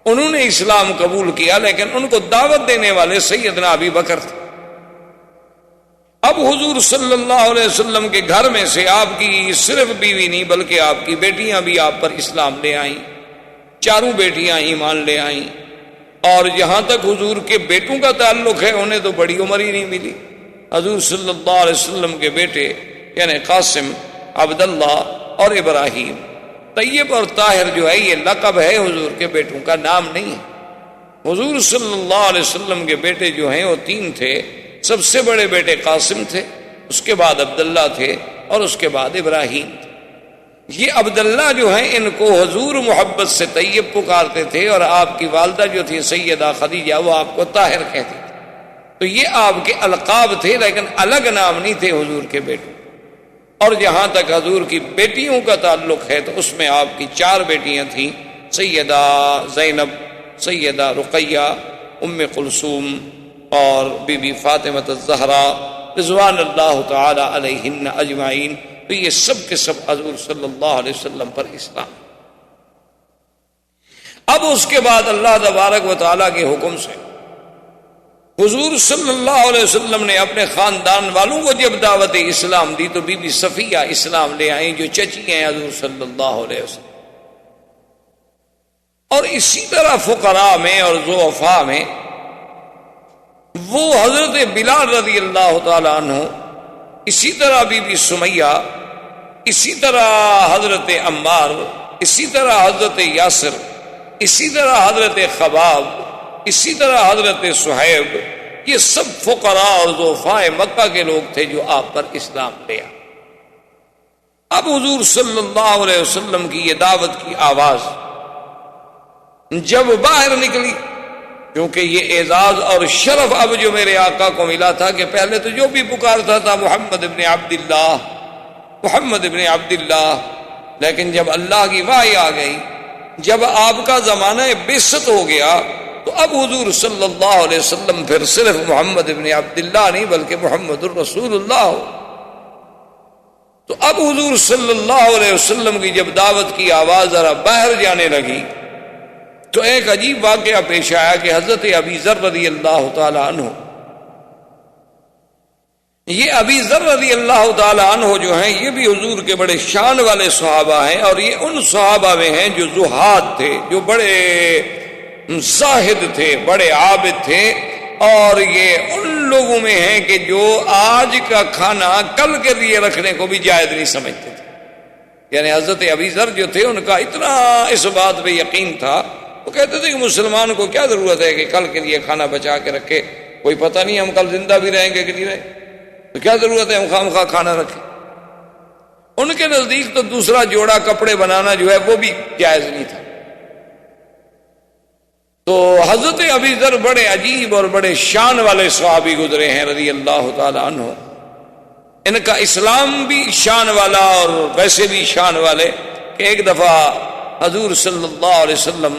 انہوں نے اسلام قبول کیا لیکن ان کو دعوت دینے والے سیدنا ابی بکر تھے۔ اب حضور صلی اللہ علیہ وسلم کے گھر میں سے آپ کی صرف بیوی نہیں بلکہ آپ کی بیٹیاں بھی آپ پر اسلام لے آئیں، 4 بیٹیاں ایمان لے آئیں، اور جہاں تک حضور کے بیٹوں کا تعلق ہے انہیں تو بڑی عمر ہی نہیں ملی۔ حضور صلی اللہ علیہ وسلم کے بیٹے یعنی قاسم، عبداللہ اور ابراہیم، طیب اور طاہر جو ہے یہ لقب ہے، حضور کے بیٹوں کا نام نہیں ہے۔ حضور صلی اللہ علیہ وسلم کے بیٹے جو ہیں وہ 3 تھے۔ سب سے بڑے بیٹے قاسم تھے، اس کے بعد عبداللہ تھے، اور اس کے بعد ابراہیم تھے۔ یہ عبداللہ جو ہیں ان کو حضور محبت سے طیب پکارتے تھے، اور آپ کی والدہ جو تھی سیدہ خدیجہ وہ آپ کو طاہر کہتی تھی۔ تو یہ آپ کے القاب تھے، لیکن الگ نام نہیں تھے حضور کے بیٹوں۔ اور جہاں تک حضور کی بیٹیوں کا تعلق ہے تو اس میں آپ کی 4 بیٹیاں تھیں، سیدہ زینب، سیدہ رقیہ، ام کلثوم اور بی بی فاطمہ الزہرا رضوان اللہ تعالی علیہن اجمعین۔ تو یہ سب کے سب حضور صلی اللہ علیہ وسلم پر اسلام۔ اب اس کے بعد اللہ تبارک و تعالیٰ کے حکم سے حضور صلی اللہ علیہ وسلم نے اپنے خاندان والوں کو جب دعوت اسلام دی تو بی بی صفیہ اسلام لے آئیں، جو چچی ہیں حضور صلی اللہ علیہ وسلم۔ اور اسی طرح فقراء میں اور ضعفاء میں وہ حضرت بلال رضی اللہ تعالیٰ عنہ، اسی طرح بی بی سمیہ، اسی طرح حضرت عمار، اسی طرح حضرت یاسر، اسی طرح حضرت خباب، اسی طرح حضرت صہیب، یہ سب فقراء اور ضعفاء مکہ کے لوگ تھے جو آپ پر اسلام لے آئے۔ اب حضور صلی اللہ علیہ وسلم کی یہ دعوت کی آواز جب باہر نکلی، کیونکہ یہ اعزاز اور شرف اب جو میرے آقا کو ملا تھا کہ پہلے تو جو بھی پکارتا تھا محمد ابن عبداللہ، محمد ابن عبداللہ، لیکن جب اللہ کی وحی آ گئی، جب آپ کا زمانہ بعثت ہو گیا تو اب حضور صلی اللہ علیہ وسلم پھر صرف محمد ابن عبداللہ نہیں بلکہ محمد الرسول اللہ ہو۔ تو اب حضور صلی اللہ علیہ وسلم کی جب دعوت کی آواز ذرا باہر جانے لگی تو ایک عجیب واقعہ پیش آیا کہ حضرت ابی ذر رضی اللہ تعالی عنہ، یہ ابی ذر رضی اللہ تعالی عنہ جو ہیں یہ بھی حضور کے بڑے شان والے صحابہ ہیں، اور یہ ان صحابہ میں ہیں جو زہاد تھے، جو بڑے زاہد تھے، بڑے عابد تھے، اور یہ ان لوگوں میں ہیں کہ جو آج کا کھانا کل کے لیے رکھنے کو بھی جائز نہیں سمجھتے تھے۔ یعنی حضرت ابی ذر جو تھے ان کا اتنا اس بات پہ یقین تھا، وہ کہتے تھے کہ مسلمان کو کیا ضرورت ہے کہ کل کے لیے کھانا بچا کے رکھے، کوئی پتہ نہیں ہم کل زندہ بھی رہیں گے کہ نہیں رہیں، تو کیا ضرورت ہے ہم خواہ مخواہ کھانا رکھیں۔ ان کے نزدیک تو دوسرا جوڑا کپڑے بنانا جو ہے وہ بھی جائز نہیں تھا۔ تو حضرت ابی ذر بڑے عجیب اور بڑے شان والے صحابی گزرے ہیں رضی اللہ تعالی عنہ، ان کا اسلام بھی شان والا اور ویسے بھی شان والے کہ ایک دفعہ حضور صلی اللہ علیہ وسلم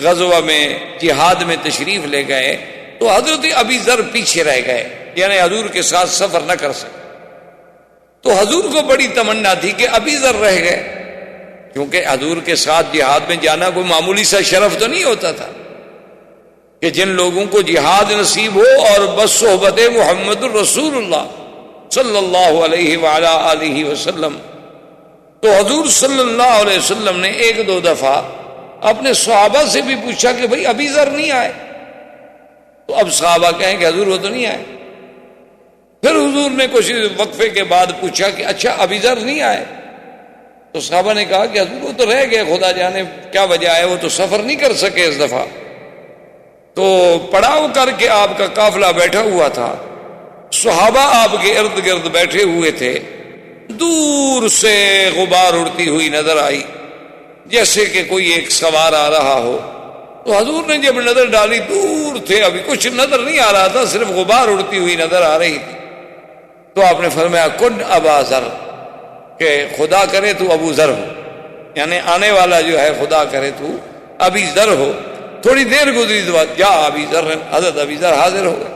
غزوہ میں جہاد میں تشریف لے گئے تو حضرت ابی ذر پیچھے رہ گئے، یعنی حضور کے ساتھ سفر نہ کر سکے۔ تو حضور کو بڑی تمنا تھی کہ ابی ذر رہ گئے، کیونکہ حضور کے ساتھ جہاد میں جانا کوئی معمولی سا شرف تو نہیں ہوتا تھا کہ جن لوگوں کو جہاد نصیب ہو اور بس صحبت محمد الرسول اللہ صلی اللہ علیہ وعلا آلہ وسلم۔ تو حضور صلی اللہ علیہ وسلم نے 1-2 دفعہ اپنے صحابہ سے بھی پوچھا کہ بھئی ابی ذر نہیں آئے، تو اب صحابہ کہیں کہ حضور وہ تو نہیں آئے۔ پھر حضور نے کچھ وقفے کے بعد پوچھا کہ اچھا ابی ذر نہیں آئے، تو صحابہ نے کہا کہ حضور وہ تو رہ گئے، خدا جانے کیا وجہ ہے، وہ تو سفر نہیں کر سکے اس دفعہ۔ تو پڑاؤ کر کے آپ کا قافلہ بیٹھا ہوا تھا، صحابہ آپ کے ارد گرد بیٹھے ہوئے تھے، دور سے غبار اڑتی ہوئی نظر آئی جیسے کہ کوئی ایک سوار آ رہا ہو۔ تو حضور نے جب نظر ڈالی، دور تھے، ابھی کچھ نظر نہیں آ رہا تھا، صرف غبار اڑتی ہوئی نظر آ رہی تھی۔ تو آپ نے فرمایا کن ابا ذر، کہ خدا کرے تو ابو ذر ہو، یعنی آنے والا جو ہے خدا کرے تو ابی ذر ہو۔ تھوڑی دیر گزری تو جا ابی ذر، حضرت ابی ذر حاضر ہو گئے۔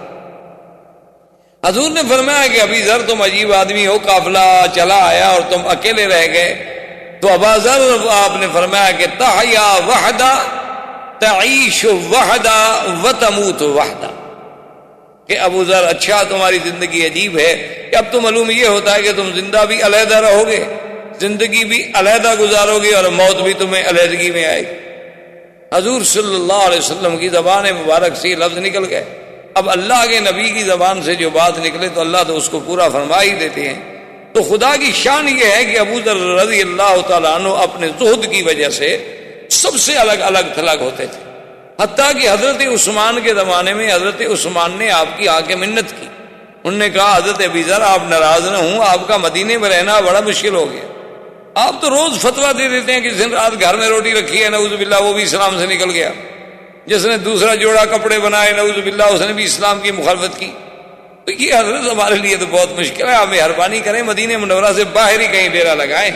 حضور نے فرمایا کہ ابی ذر تم عجیب آدمی ہو، قافلہ چلا آیا اور تم اکیلے رہ گئے۔ تو ابا ذر آپ نے فرمایا کہ تحیا وحدہ تعیش وحدہ وتموت وحدہ، کہ ابو ذر اچھا تمہاری زندگی عجیب ہے کہ اب تو معلوم یہ ہوتا ہے کہ تم زندہ بھی علیحدہ رہو گے، زندگی بھی علیحدہ گزارو گے، اور موت بھی تمہیں علیحدگی میں آئے گی۔ حضور صلی اللہ علیہ وسلم کی زبان مبارک سے یہ لفظ نکل گئے۔ اب اللہ کے نبی کی زبان سے جو بات نکلے تو اللہ تو اس کو پورا فرما ہی دیتے ہیں۔ تو خدا کی شان یہ ہے کہ ابو ذر رضی اللہ تعالیٰ عنہ اپنے زہد کی وجہ سے سب سے الگ الگ تھلگ ہوتے تھے، حتیٰ کہ حضرت عثمان کے زمانے میں حضرت عثمان نے آپ کی آ کے منت کی، انہوں نے کہا حضرت ابی ذر آپ ناراض نہ ہوں، آپ کا مدینے میں رہنا بڑا مشکل ہو گیا، آپ تو روز فتویٰ دے دیتے ہیں کہ جس دن رات گھر میں روٹی رکھی ہے نعوذ باللہ وہ بھی اسلام سے نکل گیا، جس نے دوسرا جوڑا کپڑے بنائے نعوذ باللہ اس نے بھی اسلام کی مخالفت کی، تو یہ حضرت ہمارے لیے تو بہت مشکل ہے، آپ مہربانی کریں مدینہ منورہ سے باہر ہی کہیں ڈیرا لگائیں۔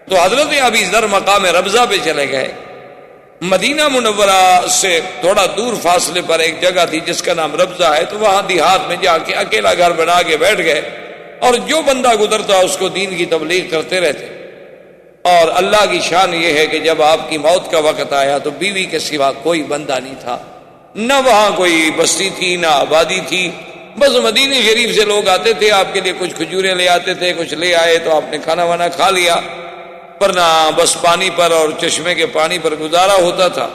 تو حضرت ابی ذر مقام ربضہ پہ چلے گئے۔ مدینہ منورہ سے تھوڑا دور فاصلے پر ایک جگہ تھی جس کا نام ربضہ ہے، تو وہاں دیہات میں جا کے اکیلا گھر بنا کے بیٹھ گئے، اور جو بندہ گزرتا اس کو دین کی تبلیغ کرتے رہتے۔ اور اللہ کی شان یہ ہے کہ جب آپ کی موت کا وقت آیا تو بیوی کے سوا کوئی بندہ نہیں تھا، نہ وہاں کوئی بستی تھی نہ آبادی تھی، بس مدینہ شریف سے لوگ آتے تھے، آپ کے لیے کچھ کھجوریں لے آتے تھے، کچھ لے آئے تو آپ نے کھانا وانا کھا لیا، ورنہ بس پانی پر اور چشمے کے پانی پر گزارا ہوتا تھا۔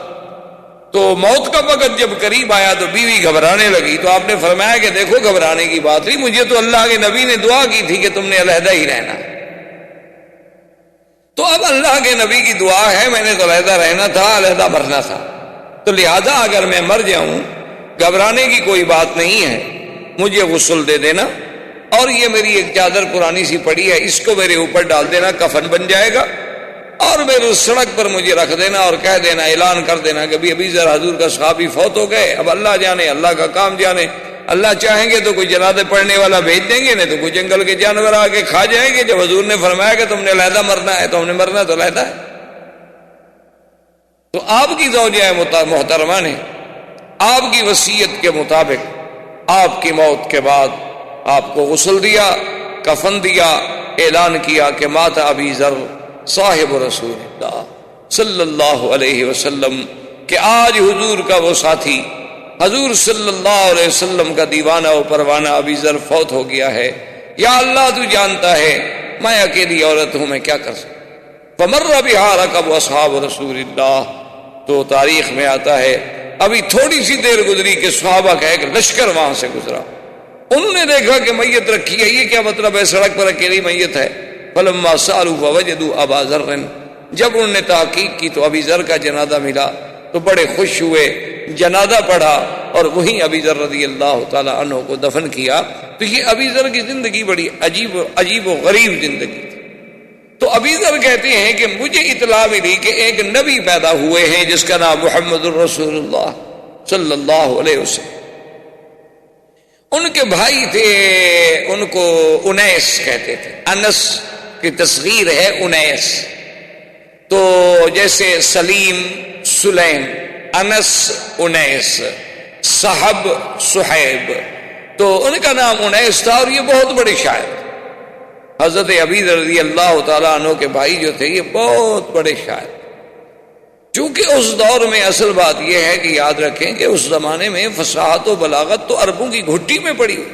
تو موت کا وقت جب قریب آیا تو بیوی گھبرانے لگی، تو آپ نے فرمایا کہ دیکھو گھبرانے کی بات نہیں، مجھے تو اللہ کے نبی نے دعا کی تھی کہ تم نے علیحدہ ہی رہنا، تو اب اللہ کے نبی کی دعا ہے، میں نے تو علیحدہ رہنا تھا، علیحدہ مرنا تھا، تو لہذا اگر میں مر جاؤں گھبرانے کی کوئی بات نہیں ہے، مجھے غسل دے دینا، اور یہ میری ایک چادر پرانی سی پڑی ہے اس کو میرے اوپر ڈال دینا، کفن بن جائے گا، اور میرے سڑک پر مجھے رکھ دینا اور کہہ دینا، اعلان کر دینا کہ ابھی ذرا حضور کا صحابی فوت ہو گئے، اب اللہ جانے، اللہ کا کام جانے، اللہ چاہیں گے تو کوئی جنازے پڑھنے والا بھیج دیں گے، نہیں تو کوئی جنگل کے جانور آ کے کھا جائیں گے، جب حضور نے فرمایا کہ تم نے علیحدہ مرنا ہے تو ہم نے مرنا تو علیحدہ ہے۔ تو آپ کی زوجہ محترمہ نے آپ کی وصیت کے مطابق آپ کی موت کے بعد آپ کو غسل دیا، کفن دیا، اعلان کیا کہ مات ابی ذر صاحب رسول اللہ صلی اللہ علیہ وسلم، کہ آج حضور کا وہ ساتھی، حضور صلی اللہ علیہ وسلم کا دیوانہ و پروانہ ابی ذر فوت ہو گیا ہے، یا اللہ تو جانتا ہے میں اکیلی عورت ہوں، میں کیا کر سکتا۔ فمر بہا رکب اصحاب رسول اللہ، تو تاریخ میں آتا ہے ابھی تھوڑی سی دیر گزری کہ صحابہ کا ایک لشکر وہاں سے گزرا، انہوں نے دیکھا کہ میت رکھی ہے، یہ کیا مطلب ہے سڑک پر اکیلی میت ہے۔ فلما سالوا فوجدوا ابا ذر، جب انہوں نے تحقیق کی تو ابی ذر کا جنازہ ملا تو بڑے خوش ہوئے، جنازہ پڑھا اور وہیں ابی ذر رضی اللہ تعالی عنہ کو دفن کیا۔ تو یہ ابی ذر کی زندگی بڑی عجیب و غریب زندگی تھی۔ تو ابی ذر کہتے ہیں کہ مجھے اطلاع ملی کہ ایک نبی پیدا ہوئے ہیں جس کا نام محمد الرسول اللہ صلی اللہ علیہ وسلم، ان کے بھائی تھے، ان کو انیس کہتے تھے، انس کی تصغیر ہے انیس، تو جیسے سلیم سلیم، انس انیس، صحب صحیب، تو ان کا نام انیس تھا، اور یہ بہت بڑے شاعر، حضرت ابی ذر رضی اللہ تعالیٰ عنہ کے بھائی جو تھے یہ بہت بڑے شاعر۔ چونکہ اس دور میں اصل بات یہ ہے کہ یاد رکھیں کہ اس زمانے میں فصاحت و بلاغت تو عربوں کی گھٹی میں پڑی ہوئی،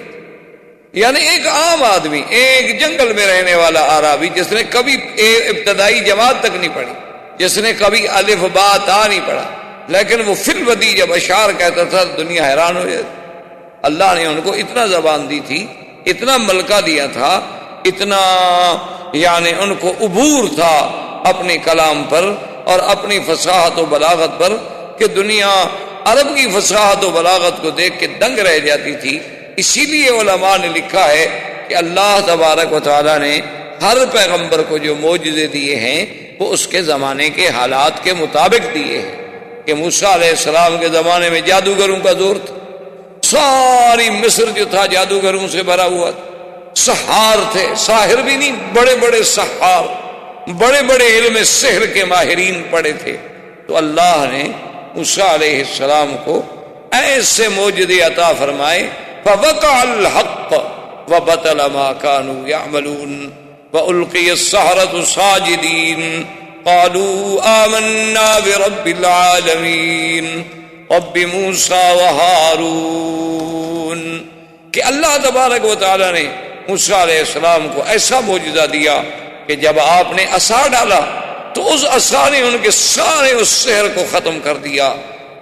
یعنی ایک عام آدمی، ایک جنگل میں رہنے والا عربی جس نے کبھی ابتدائی جماعت تک نہیں پڑھی، جس نے کبھی الف با تا نہیں پڑھا، لیکن وہ فی الودی جب اشعار کہتا تھا دنیا حیران ہو جاتی۔ اللہ نے ان کو اتنا زبان دی تھی، اتنا ملکہ دیا تھا، اتنا یعنی ان کو عبور تھا اپنے کلام پر اور اپنی فصاحت و بلاغت پر کہ دنیا عرب کی فصاحت و بلاغت کو دیکھ کے دنگ رہ جاتی تھی۔ اسی لیے علماء نے لکھا ہے کہ اللہ تبارک و تعالیٰ نے ہر پیغمبر کو جو معجزے دیے ہیں وہ اس کے زمانے کے حالات کے مطابق دیے ہیں۔ کہ موسیٰ علیہ السلام کے زمانے میں جادوگروں کا زور تھا، ساری مصر جو تھا جادوگروں سے بھرا ہوا تھا، سحار تھے، ساحر بھی نہیں، بڑے بڑے سحار، بڑے بڑے علم سحر کے ماہرین پڑے تھے۔ تو اللہ نے موسیٰ علیہ السلام کو ایسے معجزے عطا فرمائے، فوقع الحق وبطل ما كانوا يعملون وألقي السحرة ساجدين قالوا آمنا برب العالمين رب موسیٰ وہارون، کہ اللہ تبارک و تعالی نے موسیٰ علیہ السلام کو ایسا معجزہ دیا کہ جب آپ نے عصا ڈالا تو اس عصا نے ان کے سارے اس سحر کو ختم کر دیا،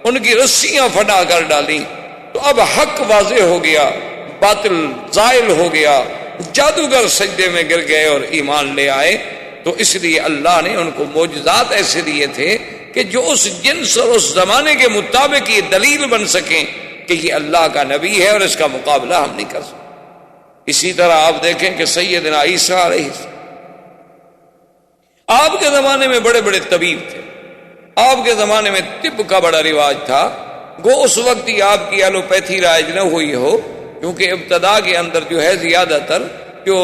ان کی رسیاں پھٹا کر ڈالی، تو اب حق واضح ہو گیا، باطل زائل ہو گیا، جادوگر سجدے میں گر گئے اور ایمان لے آئے۔ تو اس لیے اللہ نے ان کو معجزات ایسے دیے تھے کہ جو اس جنس اور اس زمانے کے مطابق یہ دلیل بن سکیں کہ یہ اللہ کا نبی ہے اور اس کا مقابلہ ہم نہیں کر سکتے۔ اسی طرح آپ دیکھیں کہ سیدنا عیسیٰ علیہ السلام، آپ کے زمانے میں بڑے بڑے طبیب تھے، آپ کے زمانے میں طب کا بڑا رواج تھا، گو اس وقت ہی آپ کی ایلوپیتھی رائج نہ ہوئی ہو، کیونکہ ابتدا کے اندر جو ہے زیادہ تر جو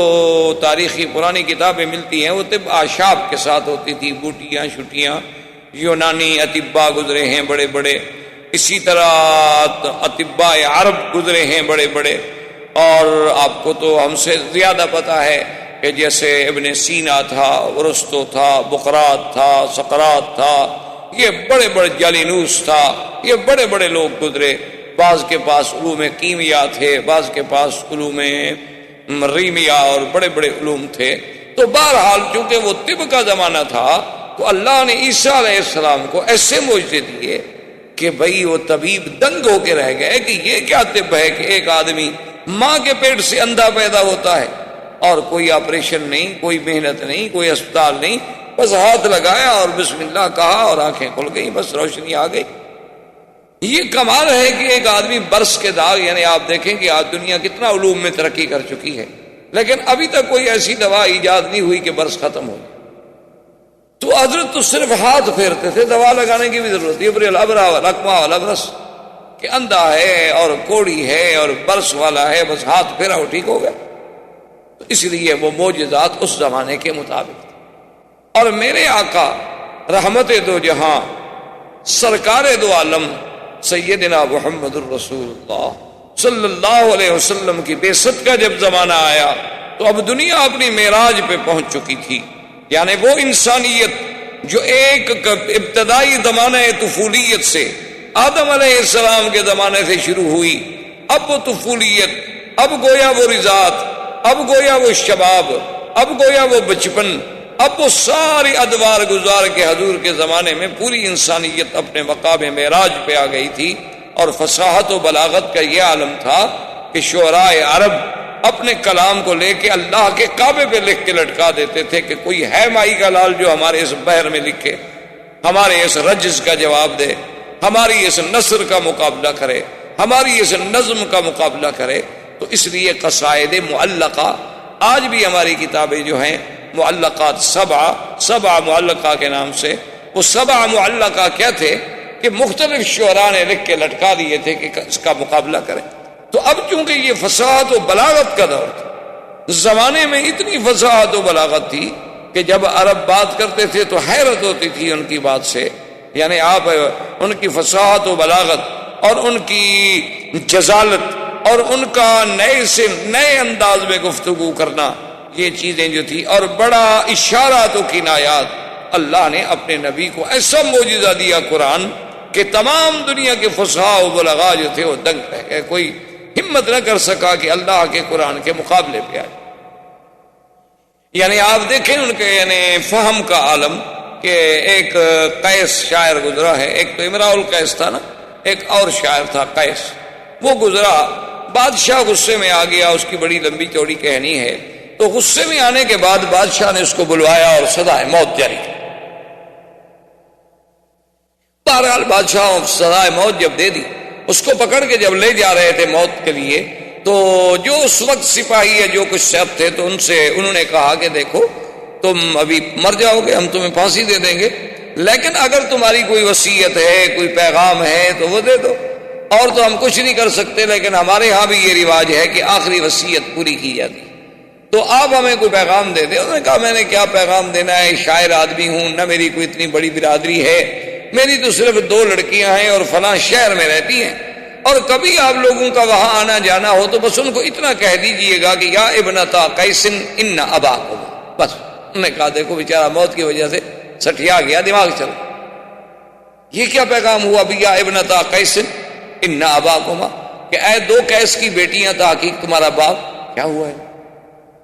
تاریخی پرانی کتابیں ملتی ہیں وہ طب اعشاب کے ساتھ ہوتی تھی، بوٹیاں شٹیاں، یونانی اطباء گزرے ہیں بڑے بڑے، اسی طرح اطباء عرب گزرے ہیں بڑے بڑے، اور آپ کو تو ہم سے زیادہ پتہ ہے کہ جیسے ابن سینا تھا، ارسطو تھا، بقراط تھا، سقراط تھا، یہ بڑے بڑے جالینوس تھا، یہ بڑے بڑے لوگ گزرے، بعض کے پاس علوم کیمیا تھے، بعض کے پاس علوم ریمیا اور بڑے بڑے علوم تھے۔ تو بہرحال چونکہ وہ طب کا زمانہ تھا تو اللہ نے عیسیٰ علیہ السلام کو ایسے معجزے دیے کہ بھئی وہ طبیب دنگ ہو کے رہ گئے کہ یہ کیا طب ہے کہ ایک آدمی ماں کے پیٹ سے اندھا پیدا ہوتا ہے اور کوئی آپریشن نہیں، کوئی محنت نہیں، کوئی اسپتال نہیں، بس ہاتھ لگایا اور بسم اللہ کہا اور آنکھیں کھل گئی، بس روشنی آ گئی۔ یہ کمال ہے کہ ایک آدمی برس کے داغ، یعنی آپ دیکھیں کہ آج دنیا کتنا علوم میں ترقی کر چکی ہے، لیکن ابھی تک کوئی ایسی دوا ایجاد نہیں ہوئی کہ برس ختم ہو۔ تو حضرت تو صرف ہاتھ پھیرتے تھے، دوا لگانے کی بھی ضرورت ہے، الابرا والاکمہ والابرس، کہ اندھا ہے اور کوڑی ہے اور برس والا ہے، بس ہاتھ پھیرا وہ ٹھیک ہو گیا۔ تو اس لیے وہ معجزات اس زمانے کے مطابق تھے۔ اور میرے آقا رحمت دو جہاں سرکار دو عالم سیدنا محمد الرسول اللہ صلی اللہ علیہ وسلم کی بعثت کا جب زمانہ آیا تو اب دنیا اپنی معراج پہ پہنچ چکی تھی، یعنی وہ انسانیت جو ایک ابتدائی زمانہ طفولیت سے آدم علیہ السلام کے زمانے سے شروع ہوئی، اب وہ طفولیت، اب گویا وہ رضاعت، اب گویا وہ شباب، اب گویا وہ بچپن، اب وہ ساری ادوار گزار کے حضور کے زمانے میں پوری انسانیت اپنے مقام معراج پہ آ گئی تھی۔ اور فصاحت و بلاغت کا یہ عالم تھا کہ شعراء عرب اپنے کلام کو لے کے اللہ کے کعبے پہ لکھ کے لٹکا دیتے تھے کہ کوئی ہے مائی کا لال جو ہمارے اس بحر میں لکھے، ہمارے اس رجز کا جواب دے، ہماری اس نثر کا مقابلہ کرے، ہماری اس نظم کا مقابلہ کرے۔ تو اس لیے قصائد معلقہ آج بھی ہماری کتابیں جو ہیں معلقات سبع معلقہ کے نام سے، وہ سبع معلقہ کیا تھے کہ مختلف شعراء نے لکھ کے لٹکا دیے تھے کہ اس کا مقابلہ کریں۔ تو اب چونکہ یہ فصاحت و بلاغت کا دور تھا، زمانے میں اتنی فصاحت و بلاغت تھی کہ جب عرب بات کرتے تھے تو حیرت ہوتی تھی ان کی بات سے، یعنی آپ ان کی فصاحت و بلاغت اور ان کی جزالت اور ان کا نئے سے نئے انداز میں گفتگو کرنا، یہ چیزیں جو تھی، اور بڑا اشارات و کنایات، اللہ نے اپنے نبی کو ایسا معجزہ دیا قرآن کہ تمام دنیا کے فصحاء و بلغاء جو تھے وہ دنگ رہ گئے، کوئی ہمت نہ کر سکا کہ اللہ کے قرآن کے مقابلے پہ آئے۔ یعنی آپ دیکھیں ان کے یعنی فہم کا عالم، کہ ایک قیس شاعر گزرا ہے، ایک تو امراء القیس تھا نا، ایک اور شاعر تھا قیس، وہ گزرا، بادشاہ غصے میں آ گیا، اس کی بڑی لمبی چوڑی کہانی ہے۔ تو غصے میں آنے کے بعد بادشاہ نے اس کو بلوایا اور سزائے موت جاری کی۔ بہرحال بادشاہ سزائے موت جب دے دی، اس کو پکڑ کے جب لے جا رہے تھے موت کے لیے، تو جو اس وقت سپاہی ہے جو کچھ سب تھے، تو انہوں نے کہا کہ دیکھو تم ابھی مر جاؤ گے، ہم تمہیں پھانسی دے دیں گے، لیکن اگر تمہاری کوئی وصیت ہے، کوئی پیغام ہے تو وہ دے دو، اور تو ہم کچھ نہیں کر سکتے، لیکن ہمارے ہاں بھی یہ رواج ہے کہ آخری وصیت پوری کی جاتی، تو آپ ہمیں کوئی پیغام دے دیں۔ انہوں نے کہا میں نے کیا پیغام دینا ہے، شاعر آدمی ہوں، نہ میری کوئی اتنی بڑی برادری ہے، میری تو صرف 2 لڑکیاں ہیں اور فلاں شہر میں رہتی ہیں، اور کبھی آپ لوگوں کا وہاں آنا جانا ہو تو بس ان کو اتنا کہہ دیجئے گا کہ یا ابنتا قیس ان اباکم، بس۔ انہوں نے کہا دیکھو بیچارہ موت کی وجہ سے سٹیا گیا، دماغ چل، یہ کیا پیغام ہوا بھی یا ابنتا قیس ان اباکما، کہ اے 2 قیس کی بیٹیاں تحقیق تمہارا باپ، کیا ہوا ہے،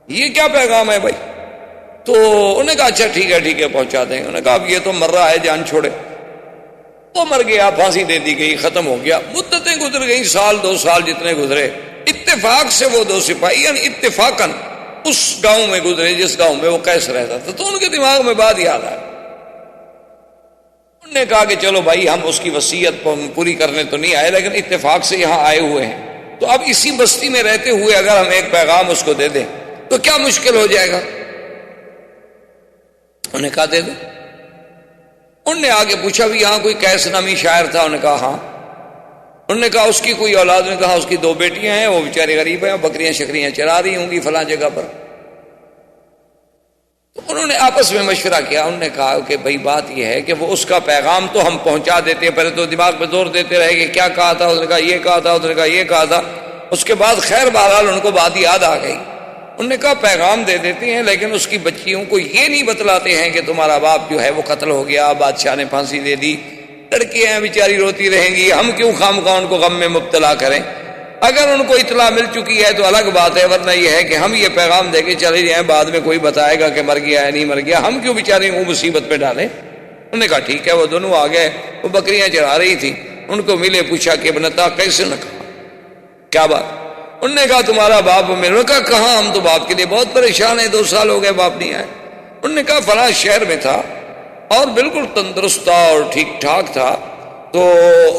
یہ کیا پیغام ہے بھائی؟ تو انہوں نے کہا اچھا ٹھیک ہے پہنچا دیں۔ انہوں نے کہا اب یہ تو مر رہا ہے، جان چھوڑے، وہ مر گیا، پھانسی دے دی گئی، ختم ہو گیا۔ مدتیں گزر گئی، سال 2 سال جتنے گزرے، اتفاق سے وہ 2 سپاہی یعنی اتفاقاً اس گاؤں میں گزرے جس گاؤں میں وہ قیس رہتا تھا، تو ان کے دماغ میں بات یاد آئی۔ انہوں نے کہا کہ چلو بھائی ہم اس کی وصیت پوری کرنے تو نہیں آئے، لیکن اتفاق سے یہاں آئے ہوئے ہیں، تو اب اسی بستی میں رہتے ہوئے اگر ہم ایک پیغام اس کو دے دیں تو کیا مشکل ہو جائے گا؟ انہوں نے کہا دے دو. انہوں نے آگے پوچھا بھی یہاں کوئی قیس نامی شاعر تھا؟ انہوں نے کہا ہاں. انہوں نے کہا اس کی کوئی اولاد؟ نے کہا اس کی 2 بیٹیاں ہیں، وہ بیچاری غریب ہیں، بکریاں شکریاں چرا رہی ہوں گی فلاں جگہ پر. تو انہوں نے آپس میں مشورہ کیا. انہوں نے کہا کہ بھائی بات یہ ہے کہ وہ اس کا پیغام تو ہم پہنچا دیتے ہیں، پہلے تو دماغ پہ زور دیتے رہے کہ کیا کہا تھا. اس نے کہا یہ کہا تھا، اس نے کہا یہ کہا تھا. اس کے بعد خیر بہرحال ان کو بات یاد آ گئی. انہوں نے کہا پیغام دے دیتے ہیں لیکن اس کی بچیوں کو یہ نہیں بتلاتے ہیں کہ تمہارا باپ جو ہے وہ قتل ہو گیا، بادشاہ نے پھانسی دے دی. لڑکیاں ہیں بیچاری روتی رہیں گی، ہم کیوں خواہ ان کو غم میں مبتلا کریں. اگر ان کو اطلاع مل چکی ہے تو الگ بات ہے، ورنہ یہ ہے کہ ہم یہ پیغام دے کے چلے جائیں، بعد میں کوئی بتائے گا کہ مر گیا ہے نہیں مر گیا، ہم کیوں بیچارے وہ مصیبت پہ ڈالیں. انہوں نے کہا ٹھیک ہے. وہ دونوں آ گئے. وہ بکریاں چرا رہی تھی، ان کو ملے، پوچھا کہ ابنتا کیسے؟ نہ کہا کیا بات؟ انہوں نے کہا تمہارا باپ میرے. کہا کہاں، ہم تو باپ کے لیے بہت پریشان ہیں، 2 سال ہو گئے باپ نہیں آئے. انہوں نے کہا فلاں شہر میں تھا اور بالکل تندرست تھا اور ٹھیک ٹھاک تھا، تو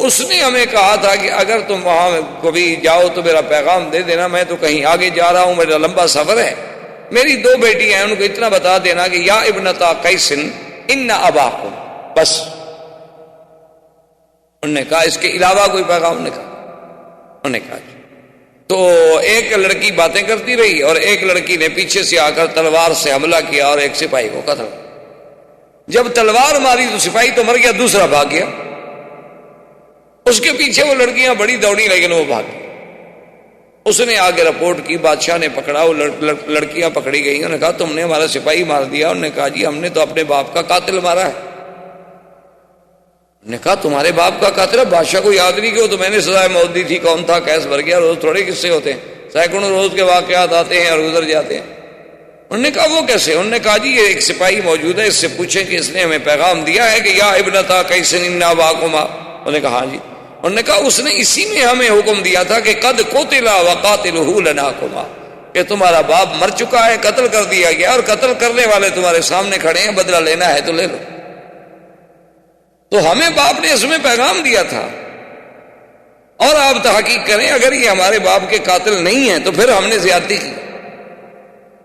اس نے ہمیں کہا تھا کہ اگر تم وہاں کبھی جاؤ تو میرا پیغام دے دینا، میں تو کہیں آگے جا رہا ہوں، میرا لمبا سفر ہے. میری 2 بیٹیاں ہیں، ان کو اتنا بتا دینا کہ یا ابنتا قیس ان اباکم، بس. انہوں نے کہا اس کے علاوہ کوئی پیغام؟ نے کہا. انہوں نے کہا تو ایک لڑکی باتیں کرتی رہی اور ایک لڑکی نے پیچھے سے آ کر تلوار سے حملہ کیا اور ایک سپاہی کو قتل. جب تلوار ماری تو سپاہی تو مر گیا، دوسرا بھاگ گیا. اس کے پیچھے وہ لڑکیاں بڑی دوڑی لیکن وہ بھاگ گئی. اس نے آگے رپورٹ کی، بادشاہ نے پکڑا، وہ لڑکیاں پکڑی گئی. انہوں نے کہا تم نے ہمارا سپاہی مار دیا. انہوں نے کہا جی ہم نے تو اپنے باپ کا قاتل مارا ہے. نے کہا تمہارے باپ کا قاتل ہے؟ بادشاہ کو یاد نہیں کہ وہ تو میں نے سزائے موت دی تھی. کون تھا؟ کیس بھر گیا. روز تھوڑے قصے ہوتے ہیں، سینکڑوں روز کے واقعات آتے ہیں اور گزر جاتے ہیں. انہوں نے کہا وہ کیسے؟ انہوں نے کہا جی یہ ایک سپاہی موجود ہے، اس سے پوچھیں کہ اس نے ہمیں پیغام دیا ہے کہ یا ابنتا قیس ان اباکما. انہوں نے کہا ہاں جی. انہوں نے کہا اس نے اسی میں ہمیں حکم دیا تھا کہ قد قتل وقاتلہ لناکما، کہ تمہارا باپ مر چکا ہے، قتل کر دیا گیا اور قتل کرنے والے تمہارے سامنے کھڑے ہیں، بدلہ لینا ہے تو لے لو. تو ہمیں باپ نے اس میں پیغام دیا تھا. اور آپ تحقیق کریں، اگر یہ ہمارے باپ کے قاتل نہیں ہیں تو پھر ہم نے زیادتی کی،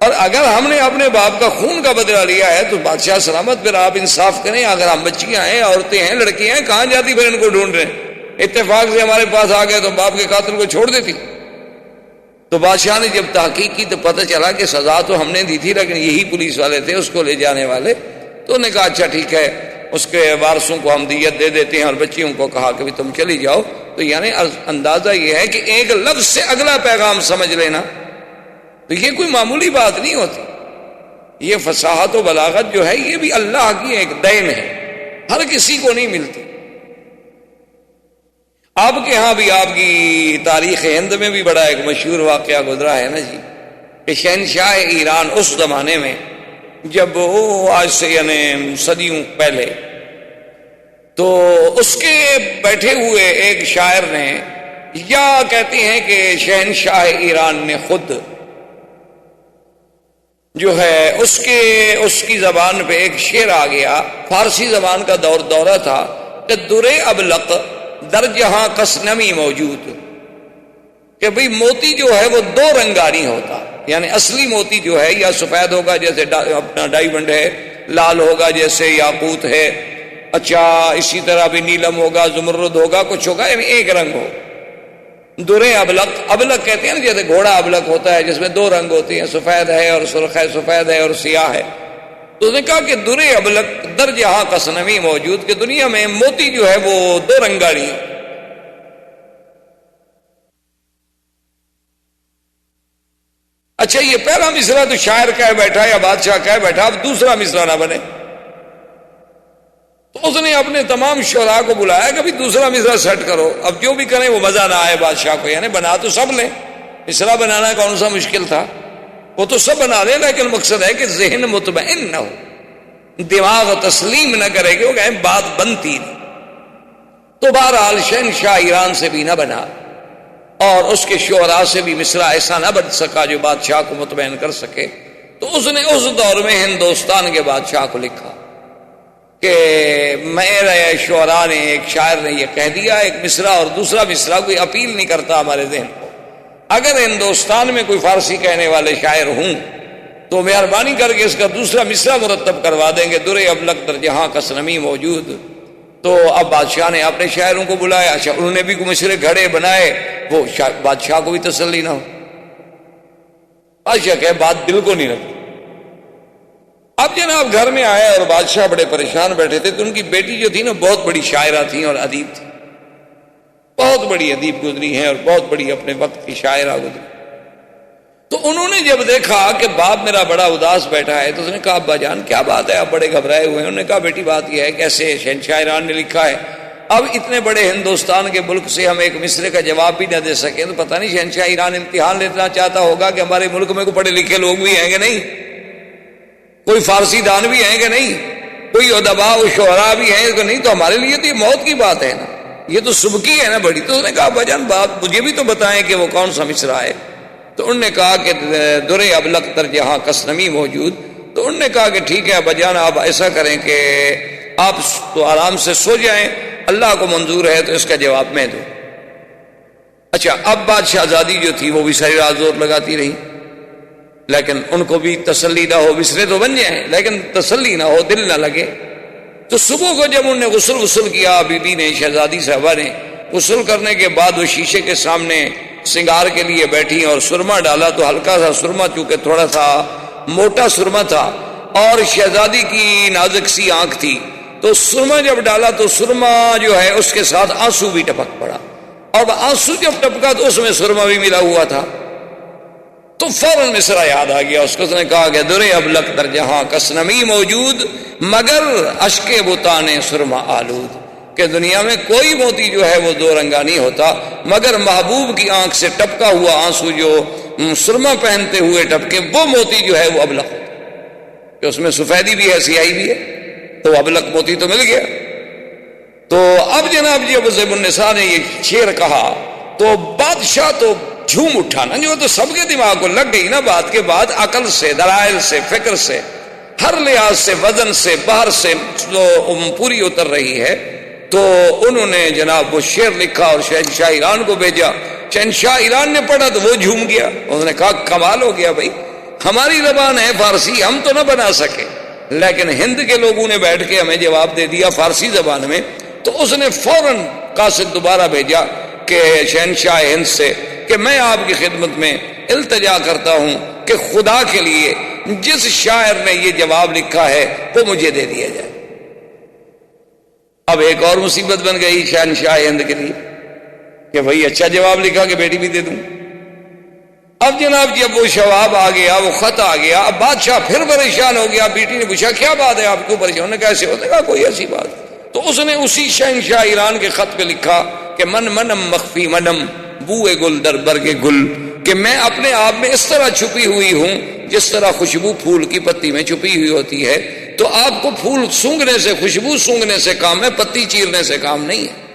اور اگر ہم نے اپنے باپ کا خون کا بدلہ لیا ہے تو بادشاہ سلامت. پھر آپ انصاف کریں، اگر ہم بچیاں ہیں، عورتیں ہیں، لڑکیاں ہیں، کہاں جاتی پھر ان کو ڈھونڈ رہے ہیں؟ اتفاق سے ہمارے پاس آ گئے تو باپ کے قاتل کو چھوڑ دیتی. تو بادشاہ نے جب تحقیق کی تو پتہ چلا کہ سزا تو ہم نے دی تھی لیکن یہی پولیس والے تھے اس کو لے جانے والے. تو انہوں نے کہا اچھا ٹھیک ہے، اس کے وارثوں کو ہم دیت دے دیتے ہیں، اور بچیوں کو کہا کہ تم چلی جاؤ. تو یعنی اندازہ یہ ہے کہ ایک لفظ سے اگلا پیغام سمجھ لینا، تو یہ کوئی معمولی بات نہیں ہوتی. یہ فصاحت و بلاغت جو ہے یہ بھی اللہ کی ایک دین ہے، ہر کسی کو نہیں ملتی. آپ کے ہاں بھی آپ کی تاریخ ہند میں بھی بڑا ایک مشہور واقعہ گزرا ہے نا جی، کہ شہنشاہ ایران اس زمانے میں جب وہ آج سے یعنی صدیوں پہلے، تو اس کے بیٹھے ہوئے ایک شاعر نے، یا کہتے ہیں کہ شہنشاہ ایران نے خود جو ہے اس کی زبان پہ ایک شعر آ گیا. فارسی زبان کا دورہ تھا کہ درے ابلق در جہاں کس نمی موجود، کہ بھئی موتی جو ہے وہ 2 رنگا نہیں ہوتا. یعنی اصلی موتی جو ہے یا سفید ہوگا جیسے اپنا ڈائیمنڈ ہے، لال ہوگا جیسے یاقوت ہے، اچھا اسی طرح بھی نیلم ہوگا، زمرد ہوگا، کچھ ہوگا، یعنی ایک رنگ ہو. درے ابلق، ابلق کہتے ہیں نا جیسے گھوڑا ابلق ہوتا ہے جس میں 2 رنگ ہوتے ہیں، سفید ہے اور سرخ ہے، سفید ہے اور سیاہ ہے. تو اس نے کہا کہ درے ابلق در جہاں کسنمی موجود، کہ دنیا میں موتی جو ہے وہ 2 رنگا نہیں. اچھا یہ پہلا مصرع تو شاعر کہہ بیٹھا یا بادشاہ کہہ بیٹھا، اب دوسرا مصرع نہ بنے. تو اس نے اپنے تمام شعراء کو بلایا کہ بھی دوسرا مصرع سیٹ کرو. اب جو بھی کریں وہ مزہ نہ آئے بادشاہ کو، یعنی بنا تو سب لیں، مصرع بنانا کون سا مشکل تھا، وہ تو سب بنا لیں، لیکن مقصد ہے کہ ذہن مطمئن نہ ہو، دماغ تسلیم نہ کرے کہ وہ کہیں بات بنتی نہیں. تو بہرحال شہنشاہ ایران سے بھی نہ بنا اور اس کے شعراء سے بھی مصرع ایسا نہ بن سکا جو بادشاہ کو مطمئن کر سکے. تو اس نے اس دور میں ہندوستان کے بادشاہ کو لکھا کہ میرے شعراء نے، ایک شاعر نے یہ کہہ دیا، ایک مصرع اور دوسرا مصرع کوئی اپیل نہیں کرتا ہمارے ذہن کو، اگر ہندوستان میں کوئی فارسی کہنے والے شاعر ہوں تو مہربانی کر کے اس کا دوسرا مصرع مرتب کروا دیں گے، درے ابلغ در جہاں کس نمی موجود۔ تو اب بادشاہ نے اپنے شاعروں کو بلایا، اچھا انہوں نے بھی کوئی مصرے گھڑے بنائے، وہ بادشاہ کو بھی تسلی نہ ہو۔ بادشاہ کہ بات دل کو نہیں لگتی۔ اب جناب گھر میں آئے اور بادشاہ بڑے پریشان بیٹھے تھے، تو ان کی بیٹی جو تھی نا بہت بڑی شاعرہ تھی اور ادیب تھی، بہت بڑی ادیب گزری ہیں اور بہت بڑی اپنے وقت کی شاعرہ گزری۔ تو انہوں نے جب دیکھا کہ باپ میرا بڑا اداس بیٹھا ہے تو اس نے کہا ابا جان کیا بات ہے، آپ بڑے گھبرائے ہوئے ہیں؟ انہوں نے کہا بیٹی بات یہ ہے کہ ایسے شہنشاہ ایران نے لکھا ہے، اب اتنے بڑے ہندوستان کے ملک سے ہم ایک مصرے کا جواب بھی نہ دے سکیں تو پتہ نہیں شہنشاہ ایران امتحان لینا چاہتا ہوگا کہ ہمارے ملک میں کوئی پڑھے لکھے لوگ بھی ہیں کہ نہیں، کوئی فارسی دان بھی ہیں کہ نہیں، کوئی ادباء و شعراء بھی ہیں کہ نہیں، تو ہمارے لیے تو یہ موت کی بات ہے نا، یہ تو سبکی ہے نا بڑی۔ تو اس نے کہا ابا جان بات مجھے بھی تو بتائیں کہ وہ کون سا مصرع ہے۔ تو انہوں نے کہا کہ درے ابلغ تر جہاں کس نمی موجود۔ تو انہوں نے کہا کہ ٹھیک ہے ابا جان آپ ایسا کریں کہ آپ تو آرام سے سو جائیں، اللہ کو منظور ہے تو اس کا جواب میں دوں۔ اچھا اب بات شہزادی جو تھی وہ بھی ساری رات زور لگاتی رہی، لیکن ان کو بھی تسلی نہ ہو، مصرے تو بن جائیں لیکن تسلی نہ ہو، دل نہ لگے۔ تو صبح کو جب انہوں نے غسل کیا، بی بی نے شہزادی صاحبہ نے غسل کرنے کے بعد وہ شیشے کے سامنے سنگار کے لیے بیٹھی اور سرما ڈالا، تو ہلکا سا سرما چونکہ تھوڑا سا موٹا سرما تھا اور شہزادی کی نازک سی آنکھ تھی، تو سرما جب ڈالا تو سرما جو ہے اس کے ساتھ آنسو بھی ٹپک پڑا، اور آنسو جب ٹپکا تو اس میں سرما بھی ملا ہوا تھا۔ تو فوراً مصرع یاد آ گیا اس کو، اس نے کہا کہ درے ابلغ در جہاں کس نمی موجود مگر اشک بتان سرما آلود، کہ دنیا میں کوئی موتی جو ہے وہ دو رنگا نہیں ہوتا مگر محبوب کی آنکھ سے ٹپکا ہوا آنسو جو سرما پہنتے ہوئے ٹپکے، وہ موتی جو ہے وہ ابلغ ہوتا، کہ اس میں سفیدی بھی ہے سیاہی بھی ہے، تو ابلغ موتی تو مل گیا۔ تو اب جناب جی ابو زیب النساء نے یہ شعر کہا تو بادشاہ تو جھوم اٹھا نا، جو تو سب کے دماغ کو لگ گئی نا بات کے بعد، عقل سے، دلائل سے، فکر سے، ہر لحاظ سے، وزن سے، باہر سے پوری اتر رہی ہے۔ تو انہوں نے جناب وہ شعر لکھا اور شہنشاہ ایران کو بھیجا، شہنشاہ ایران نے پڑھا تو وہ جھوم گیا، انہوں نے کہا کمال ہو گیا بھائی، ہماری زبان ہے فارسی، ہم تو نہ بنا سکے لیکن ہند کے لوگوں نے بیٹھ کے ہمیں جواب دے دیا فارسی زبان میں۔ تو اس نے فوراً قاصد دوبارہ بھیجا کہ شہنشاہ ہند سے کہ میں آپ کی خدمت میں التجا کرتا ہوں کہ خدا کے لیے جس شاعر نے یہ جواب لکھا ہے وہ مجھے دے دیا جائے۔ اب ایک اور مصیبت بن گئی شہنشاہ ہند کے لیے کہ بھائی اچھا جواب لکھا کہ بیٹی بھی دے دوں۔ اب جناب جب وہ جواب آ گیا، وہ خط آ گیا، اب بادشاہ پھر پریشان ہو گیا۔ بیٹی نے پوچھا کیا بات ہے آپ کو پریشان؟ انہوں نے کیسے ہوتا ہے؟ کوئی ایسی بات۔ تو اس نے اسی شہنشاہ ایران کے خط پہ لکھا کہ من منم مخفی منم بوئے گل در برگ گل، کہ میں اپنے آپ میں اس طرح چھپی ہوئی ہوں جس طرح خوشبو پھول کی پتی میں چھپی ہوئی ہوتی ہے۔ تو آپ کو پھول سونگھنے سے، خوشبو سونگھنے سے کام ہے، پتی چیرنے سے کام نہیں ہے۔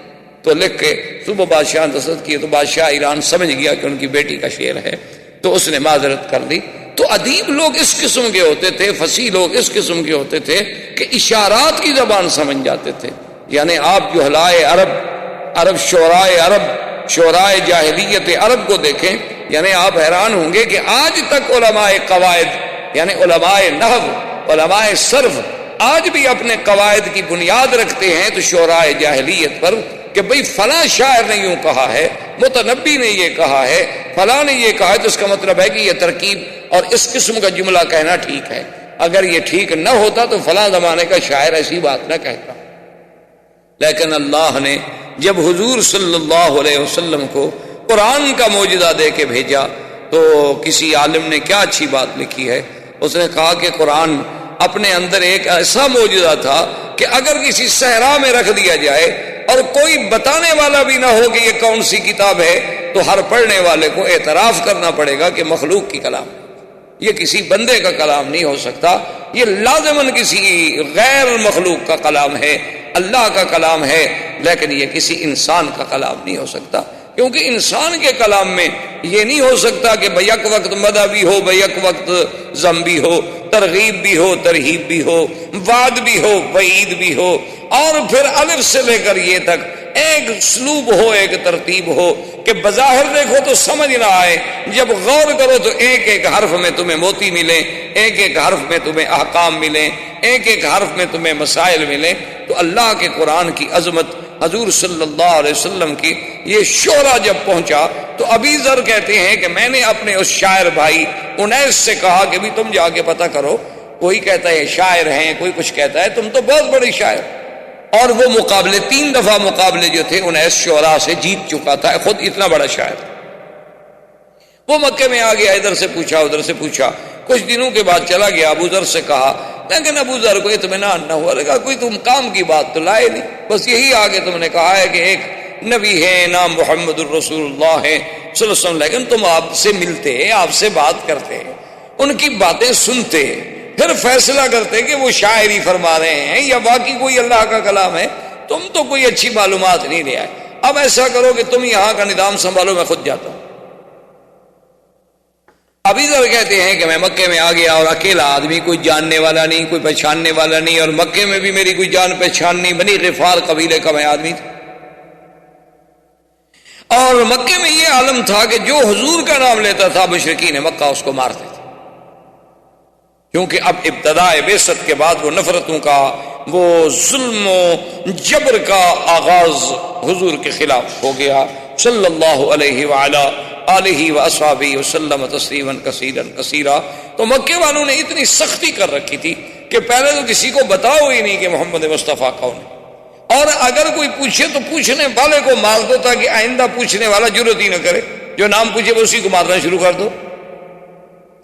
تو لکھ کے صبح بادشاہ دستخط کیے تو بادشاہ ایران سمجھ گیا کہ ان کی بیٹی کا شعر ہے، تو اس نے معذرت کر لی۔ تو ادیب لوگ اس قسم کے ہوتے تھے، فصیح لوگ اس قسم کے ہوتے تھے کہ اشارات کی زبان سمجھ جاتے تھے۔ یعنی آپ جو جہلائے عرب شعرائے عرب، شعرائے جاہلیت عرب کو دیکھیں، یعنی آپ حیران ہوں گے کہ آج تک علماء قواعد یعنی علماء نحو، علماء صرف آج بھی اپنے قواعد کی بنیاد رکھتے ہیں تو شعرائے جاہلیت پر، کہ بھئی فلاں شاعر نے یوں کہا ہے، متنبی نے یہ کہا ہے، فلاں نے یہ کہا ہے، تو اس کا مطلب ہے کہ یہ ترکیب اور اس قسم کا جملہ کہنا ٹھیک ہے۔ اگر یہ ٹھیک نہ ہوتا تو فلاں زمانے کا شاعر ایسی بات نہ کہتا۔ لیکن اللہ نے جب حضور صلی اللہ علیہ وسلم کو قرآن کا معجزہ دے کے بھیجا تو کسی عالم نے کیا اچھی بات لکھی ہے، اس نے کہا کہ قرآن اپنے اندر ایک ایسا معجزہ تھا کہ اگر کسی صحرا میں رکھ دیا جائے اور کوئی بتانے والا بھی نہ ہو کہ یہ کون سی کتاب ہے، تو ہر پڑھنے والے کو اعتراف کرنا پڑے گا کہ مخلوق کی کلام، یہ کسی بندے کا کلام نہیں ہو سکتا، یہ لازماً کسی غیر مخلوق کا کلام ہے، اللہ کا کلام ہے، لیکن یہ کسی انسان کا کلام نہیں ہو سکتا، کیونکہ انسان کے کلام میں یہ نہیں ہو سکتا کہ بیک وقت مدح بھی ہو، بیک وقت ذم بھی ہو، ترغیب بھی ہو، ترہیب بھی ہو، وعد بھی ہو، وعید بھی ہو، اور پھر الف سے لے کر یہ تک ایک اسلوب ہو، ایک ترتیب ہو کہ بظاہر دیکھو تو سمجھ نہ آئے، جب غور کرو تو ایک ایک حرف میں تمہیں موتی ملے، ایک ایک حرف میں تمہیں احکام ملیں، ایک ایک حرف میں تمہیں مسائل ملیں۔ تو اللہ کے قرآن کی عظمت، حضور صلی اللہ علیہ وسلم کی یہ شعرا جب پہنچا تو ابی ذر کہتے ہیں کہ میں نے اپنے اس شاعر بھائی انیس سے کہا کہ بھی تم جا کے پتہ کرو، کوئی کہتا ہے شاعر ہیں، کوئی کچھ کہتا ہے، تم تو بہت بڑے شاعر۔ اور وہ مقابلے 3 دفعہ مقابلے جو تھے انیس شعراء سے جیت چکا تھا، خود اتنا بڑا شاعر۔ وہ مکے میں آ گیا، ادھر سے پوچھا ادھر سے پوچھا، کچھ دنوں کے بعد چلا گیا، ابو ذر سے کہا، لیکن ابو ذر کو اطمینان نہ ہوا، کہا کوئی تم کام کی بات تو لائے نہیں، بس یہی آگے تم نے کہا ہے کہ ایک نبی ہے نام محمد الرسول اللہ ہے صلی اللہ علیہ وسلم، لیکن تم آپ سے ملتے، آپ سے بات کرتے، ان کی باتیں سنتے، پھر فیصلہ کرتے کہ وہ شاعری فرما رہے ہیں یا باقی کوئی اللہ کا کلام ہے، تم تو کوئی اچھی معلومات نہیں لے آئے، اب ایسا کرو کہ تم یہاں کا نظام سنبھالو، میں خود جاتا ہوں۔ ابھی ذر کہتے ہیں کہ میں مکے میں آ گیا اور اکیلا آدمی، کوئی جاننے والا نہیں، کوئی پہچاننے والا نہیں، اور مکے میں بھی میری کوئی جان پہچان نہیں، بنی غفار قبیلے کا میں آدمی تھا، اور مکے میں یہ عالم تھا کہ جو حضور کا نام لیتا تھا مشرکین مکہ اس کو مارتے تھے، کیونکہ اب ابتداء بعثت کے بعد وہ نفرتوں کا، وہ ظلم و جبر کا آغاز حضور کے خلاف ہو گیا صلی اللہ علیہ وعلا آلہ واصحابہ وسلم تسلیما کثیرا کثیرا۔ تو مکے والوں نے اتنی سختی کر رکھی تھی کہ پہلے تو کسی کو بتاؤ ہی نہیں کہ محمد مصطفیٰ کون ہے، اور اگر کوئی پوچھے تو پوچھنے والے کو مار دو تاکہ آئندہ پوچھنے والا جرات ہی نہ کرے، جو نام پوچھے وہ اسی کو مارنا شروع کر دو۔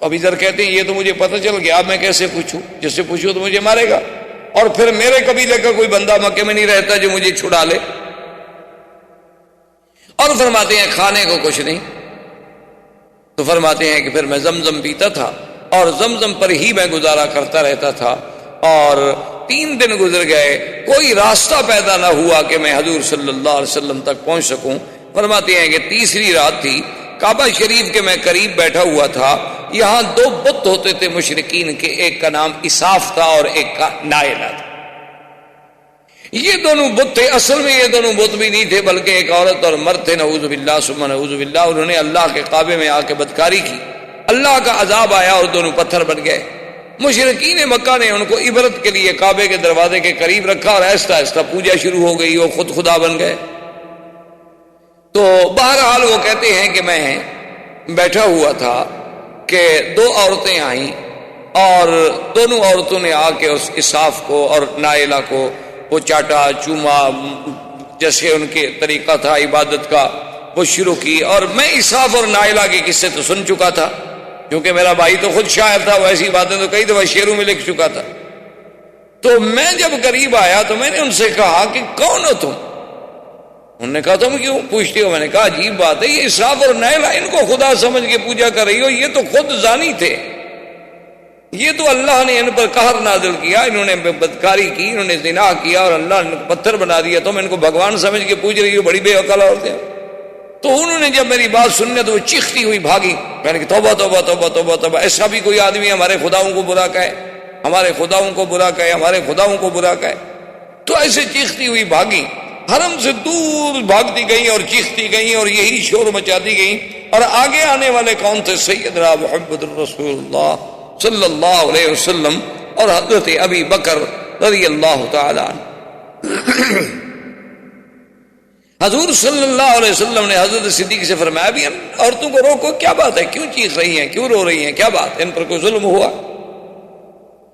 ابھی ذر کہتے ہیں یہ تو مجھے پتہ چل گیا، اب میں کیسے پوچھوں، جس سے پوچھوں تو مجھے مارے گا، اور پھر میرے قبیلے کا کوئی بندہ مکے میں نہیں رہتا جو مجھے چھڑا لے۔ اور فرماتے ہیں کھانے کو کچھ نہیں، تو فرماتے ہیں کہ پھر میں زمزم پیتا تھا اور زمزم پر ہی میں گزارا کرتا رہتا تھا، اور 3 دن گزر گئے، کوئی راستہ پیدا نہ ہوا کہ میں حضور صلی اللہ علیہ وسلم تک پہنچ سکوں۔ فرماتے ہیں کہ تیسری رات تھی، کعبہ شریف کے میں قریب بیٹھا ہوا تھا، یہاں 2 بت ہوتے تھے مشرکین کے، ایک کا نام اساف تھا اور ایک کا نائلہ تھا۔ یہ دونوں بت تھے، اصل میں یہ دونوں بت بھی نہیں تھے بلکہ ایک عورت اور مرد تھے، نعوذ باللہ ثم نعوذ باللہ۔ انہوں نے اللہ کے کعبے میں آ کے بدکاری کی، اللہ کا عذاب آیا اور دونوں پتھر بن گئے۔ مشرکین مکہ نے ان کو عبرت کے لیے کعبے کے دروازے کے قریب رکھا اور آہستہ آہستہ پوجا شروع ہو گئی اور خود خدا بن گئے۔ تو بہرحال وہ کہتے ہیں کہ میں بیٹھا ہوا تھا کہ 2 عورتیں آئیں، اور دونوں عورتوں نے آ کے اس اساف کو اور نائلہ کو وہ چاٹا چوما، جیسے ان کے طریقہ تھا عبادت کا، وہ شروع کی۔ اور میں اساف اور نائلہ کے قصے تو سن چکا تھا، کیونکہ میرا بھائی تو خود شاعر تھا، وہ ایسی باتیں تو کئی دفعہ شعروں میں لکھ چکا تھا۔ تو میں جب قریب آیا تو میں نے ان سے کہا کہ کون ہو تم؟ انہوں نے کہا تم کیوں پوچھتے ہو؟ میں نے کہا عجیب بات ہے، یہ اساف اور نائلہ ان کو خدا سمجھ کے پوجا کر رہی ہو، یہ تو خود زانی تھے، یہ تو اللہ نے ان پر قہر نازل کیا، انہوں نے بدکاری کی، انہوں نے زنا کیا اور اللہ نے پتھر بنا دیا، تم ان کو بھگوان سمجھ کے پوج رہی ہو، بڑی بے عقل عورتیں۔ تو انہوں نے جب میری بات سننے تو وہ چیختی ہوئی بھاگی۔ میں نے کہا توبہ توبہ توبہ توبہ توبہ، ایسا بھی کوئی آدمی ہمارے خداؤں کو برا کہے، ہمارے خداؤں کو برا کہے، ہمارے خداؤں کو برا کہے؟ تو ایسے چیختی ہوئی بھاگی، حرم سے دور بھاگتی گئی اور چیختی گئی اور یہی شور مچاتی گئی۔ اور آگے آنے والے کون تھے؟ سیدنا محمد الرسول اللہ صلی اللہ علیہ وسلم اور حضرت ابی بکر رضی اللہ تعالی عنہ۔ حضور صلی اللہ علیہ وسلم نے حضرت صدیق سے فرمایا بھی عورتوں کو روکو، کیا بات ہے، کیوں چیخ رہی ہیں، کیوں رو رہی ہیں، کیا بات، ان پر کوئی ظلم ہوا؟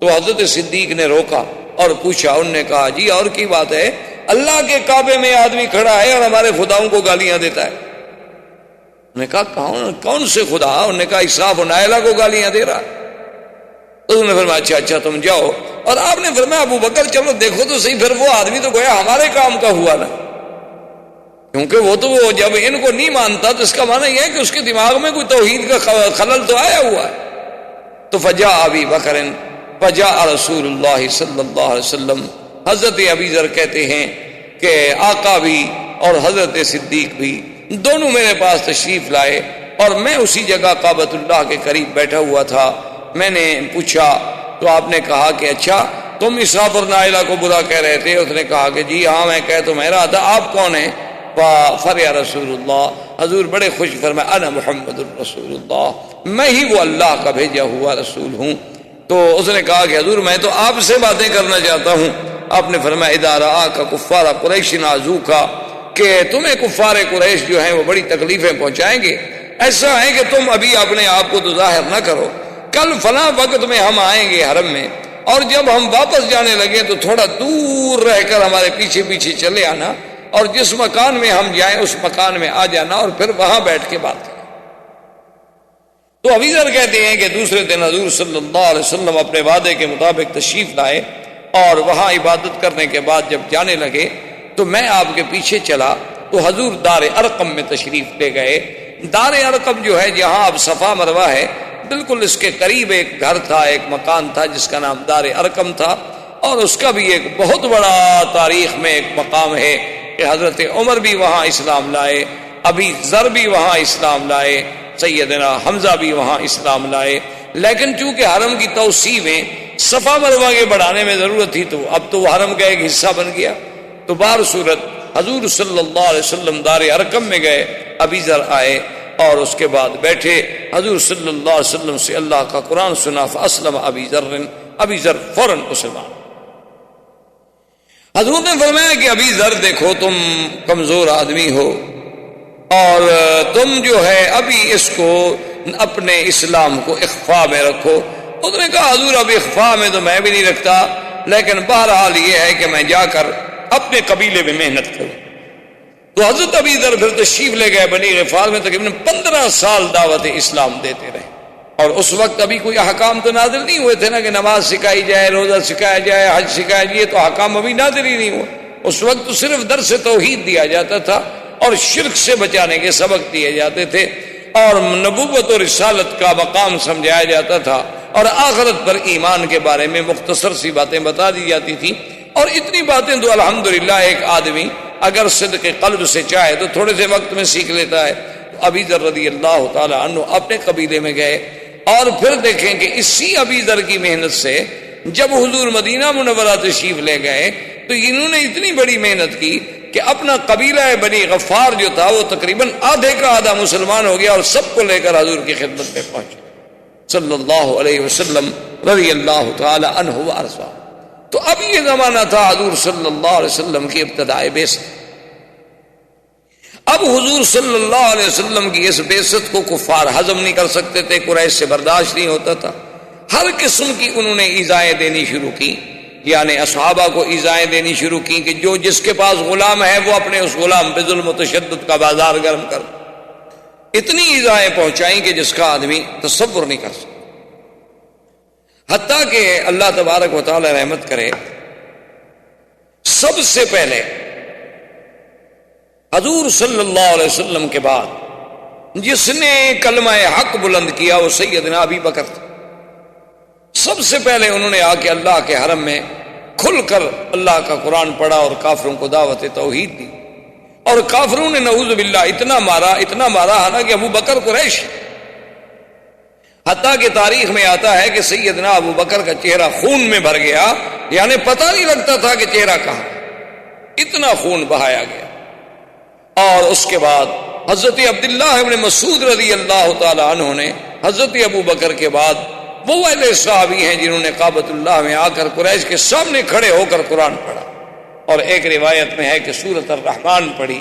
تو حضرت صدیق نے روکا اور پوچھا، انہوں نے کہا جی اور کی بات ہے، اللہ کے کعبے میں آدمی کھڑا ہے اور ہمارے خداؤں کو گالیاں دیتا ہے۔ انہوں نے کہا کون سے خدا؟ انہوں نے کہا اساف و نائلہ کو گالیاں دے رہا۔ تو انہوں نے فرمایا اچھا تم جاؤ، اور آپ نے فرمایا ابو بکر چلو دیکھو تو صحیح، پھر وہ آدمی تو گویا ہمارے کام کا ہوا نا، کیونکہ وہ تو جب ان کو نہیں مانتا تو اس کا معنی یہ ہے کہ اس کے دماغ میں کوئی توحید کا خلل تو آیا ہوا ہے۔ تو فجاء ابی بکر فجاء رسول اللہ صلی اللہ علیہ وسلم، حضرت ابی ذر کہتے ہیں کہ آقا بھی اور حضرت صدیق بھی دونوں میرے پاس تشریف لائے، اور میں اسی جگہ کعبۃ اللہ کے قریب بیٹھا ہوا تھا۔ میں نے پوچھا تو آپ نے کہا کہ اچھا تم اسحاق اور نائلہ کو برا کہہ رہے تھے. اس نے کہا کہ جی ہاں میں کہہ تو میں رہا تھا, آپ کون ہیں؟ فریا رسول اللہ, حضور بڑے خوش فرمایا انا محمد الرسول اللہ, میں ہی وہ اللہ کا بھیجا ہوا رسول ہوں. تو اس نے کہا کہ حضور میں تو آپ سے باتیں کرنا چاہتا ہوں. آپ نے فرمایا اذا رآک کفار قریش نازوک, کہ تمہیں کفار قریش جو ہیں وہ بڑی تکلیفیں پہنچائیں گے. ایسا ہے کہ تم ابھی اپنے آپ کو تو ظاہر نہ کرو, کل فلاں وقت میں ہم آئیں گے حرم میں, اور جب ہم واپس جانے لگے تو تھوڑا دور رہ کر ہمارے پیچھے پیچھے چلے آنا, اور جس مکان میں ہم جائیں اس مکان میں آ جانا, اور پھر وہاں بیٹھ کے بات کریں. تو ابی ذر کہتے ہیں کہ دوسرے دن حضور صلی اللہ علیہ وسلم اپنے وعدے کے مطابق تشریف لائے, اور وہاں عبادت کرنے کے بعد جب جانے لگے تو میں آپ کے پیچھے چلا تو حضور دار ارقم میں تشریف لے گئے. دار ارقم جو ہے جہاں اب صفا مروہ ہے, بالکل اس کے قریب ایک گھر تھا, ایک مکان تھا جس کا نام دار ارقم تھا, اور اس کا بھی ایک بہت بڑا تاریخ میں ایک مقام ہے کہ حضرت عمر بھی وہاں اسلام لائے, ابی ذر بھی وہاں اسلام لائے, سیدنا حمزہ بھی وہاں اسلام لائے. لیکن چونکہ حرم کی توسیع میں صفا مروہ کے بڑھانے میں ضرورت تھی, تو اب تو وہ حرم کا ایک حصہ بن گیا. تو بہر صورت حضور صلی اللہ علیہ وسلم دار ارقم میں گئے, ابی ذر آئے اور اس کے بعد بیٹھے, حضور صلی اللہ علیہ وسلم سے اللہ کا قرآن سنا. فاسلم ابی ذر, ابی ذر فوراً مسلمان. حضور نے فرمایا کہ ابی ذر دیکھو تم کمزور آدمی ہو, اور تم جو ہے ابھی اس کو اپنے اسلام کو اخفاء میں رکھو. اس نے کہا حضور اب اخفاء میں تو میں بھی نہیں رکھتا, لیکن بہرحال یہ ہے کہ میں جا کر اپنے قبیلے میں محنت کروں. تو حضرت ابی ذر پھر تشریف لے گئے بنی غفار میں, تقریباً 15 سال دعوت اسلام دیتے رہے. اور اس وقت ابھی کوئی احکام تو نازل نہیں ہوئے تھے نا, کہ نماز سکھائی جائے, روزہ سکھایا جائے, حج سکھایا جائے, تو احکام ابھی نازل ہی نہیں ہوئے. اس وقت تو صرف درس توحید دیا جاتا تھا, اور شرک سے بچانے کے سبق دیے جاتے تھے, اور نبوت اور رسالت کا مقام سمجھایا جاتا تھا, اور آخرت پر ایمان کے بارے میں مختصر سی باتیں بتا دی جاتی تھی. اور اتنی باتیں تو الحمدللہ ایک آدمی اگر صدق قلب سے چاہے تو تھوڑے سے وقت میں سیکھ لیتا ہے. ابی ذر رضی اللہ تعالی عنہ اپنے قبیلے میں گئے, اور پھر دیکھیں کہ اسی ابی ذر کی محنت سے جب حضور مدینہ منورہ تشریف لے گئے تو انہوں نے اتنی بڑی محنت کی کہ اپنا قبیلہ بنی غفار جو تھا وہ تقریباً آدھے کا آدھا مسلمان ہو گیا, اور سب کو لے کر حضور کی خدمت میں پہنچے صلی اللہ علیہ وسلم رضی اللہ تعالی عنہ وارضاہ. تو اب یہ زمانہ تھا حضور صلی اللہ علیہ وسلم کی ابتدائی بعثت. اب حضور صلی اللہ علیہ وسلم کی اس بعثت کو کفار ہضم نہیں کر سکتے تھے, قریش سے برداشت نہیں ہوتا تھا. ہر قسم کی انہوں نے ایذائیں دینی شروع کی, یعنی اصحابہ کو ایذائیں دینی شروع کی کہ جو جس کے پاس غلام ہے وہ اپنے اس غلام پہ ظلم و تشدد کا بازار گرم کر. اتنی ایذائیں پہنچائیں کہ جس کا آدمی تصور نہیں کر سکتا. حتیٰ کہ اللہ تبارک و تعالی رحمت کرے, سب سے پہلے حضور صلی اللہ علیہ وسلم کے بعد جس نے کلمہ حق بلند کیا وہ سیدنا ابی بکر تھا. سب سے پہلے انہوں نے آ کے اللہ کے حرم میں کھل کر اللہ کا قرآن پڑھا اور کافروں کو دعوت توحید دی. اور کافروں نے نعوذ باللہ اتنا مارا حالانکہ ابو بکر قریش. حتیٰ کہ تاریخ میں آتا ہے کہ سیدنا ابو بکر کا چہرہ خون میں بھر گیا, یعنی پتہ نہیں لگتا تھا کہ چہرہ کہاں, اتنا خون بہایا گیا. اور اس کے بعد حضرت عبداللہ ابن مسعود رضی اللہ تعالی عنہ نے حضرت ابو بکر کے بعد وہ والے صحابی ہیں جنہوں نے کعبۃ اللہ میں آ کر قریش کے سامنے کھڑے ہو کر قرآن پڑھا. اور ایک روایت میں ہے کہ سورۃ الرحمن پڑھی,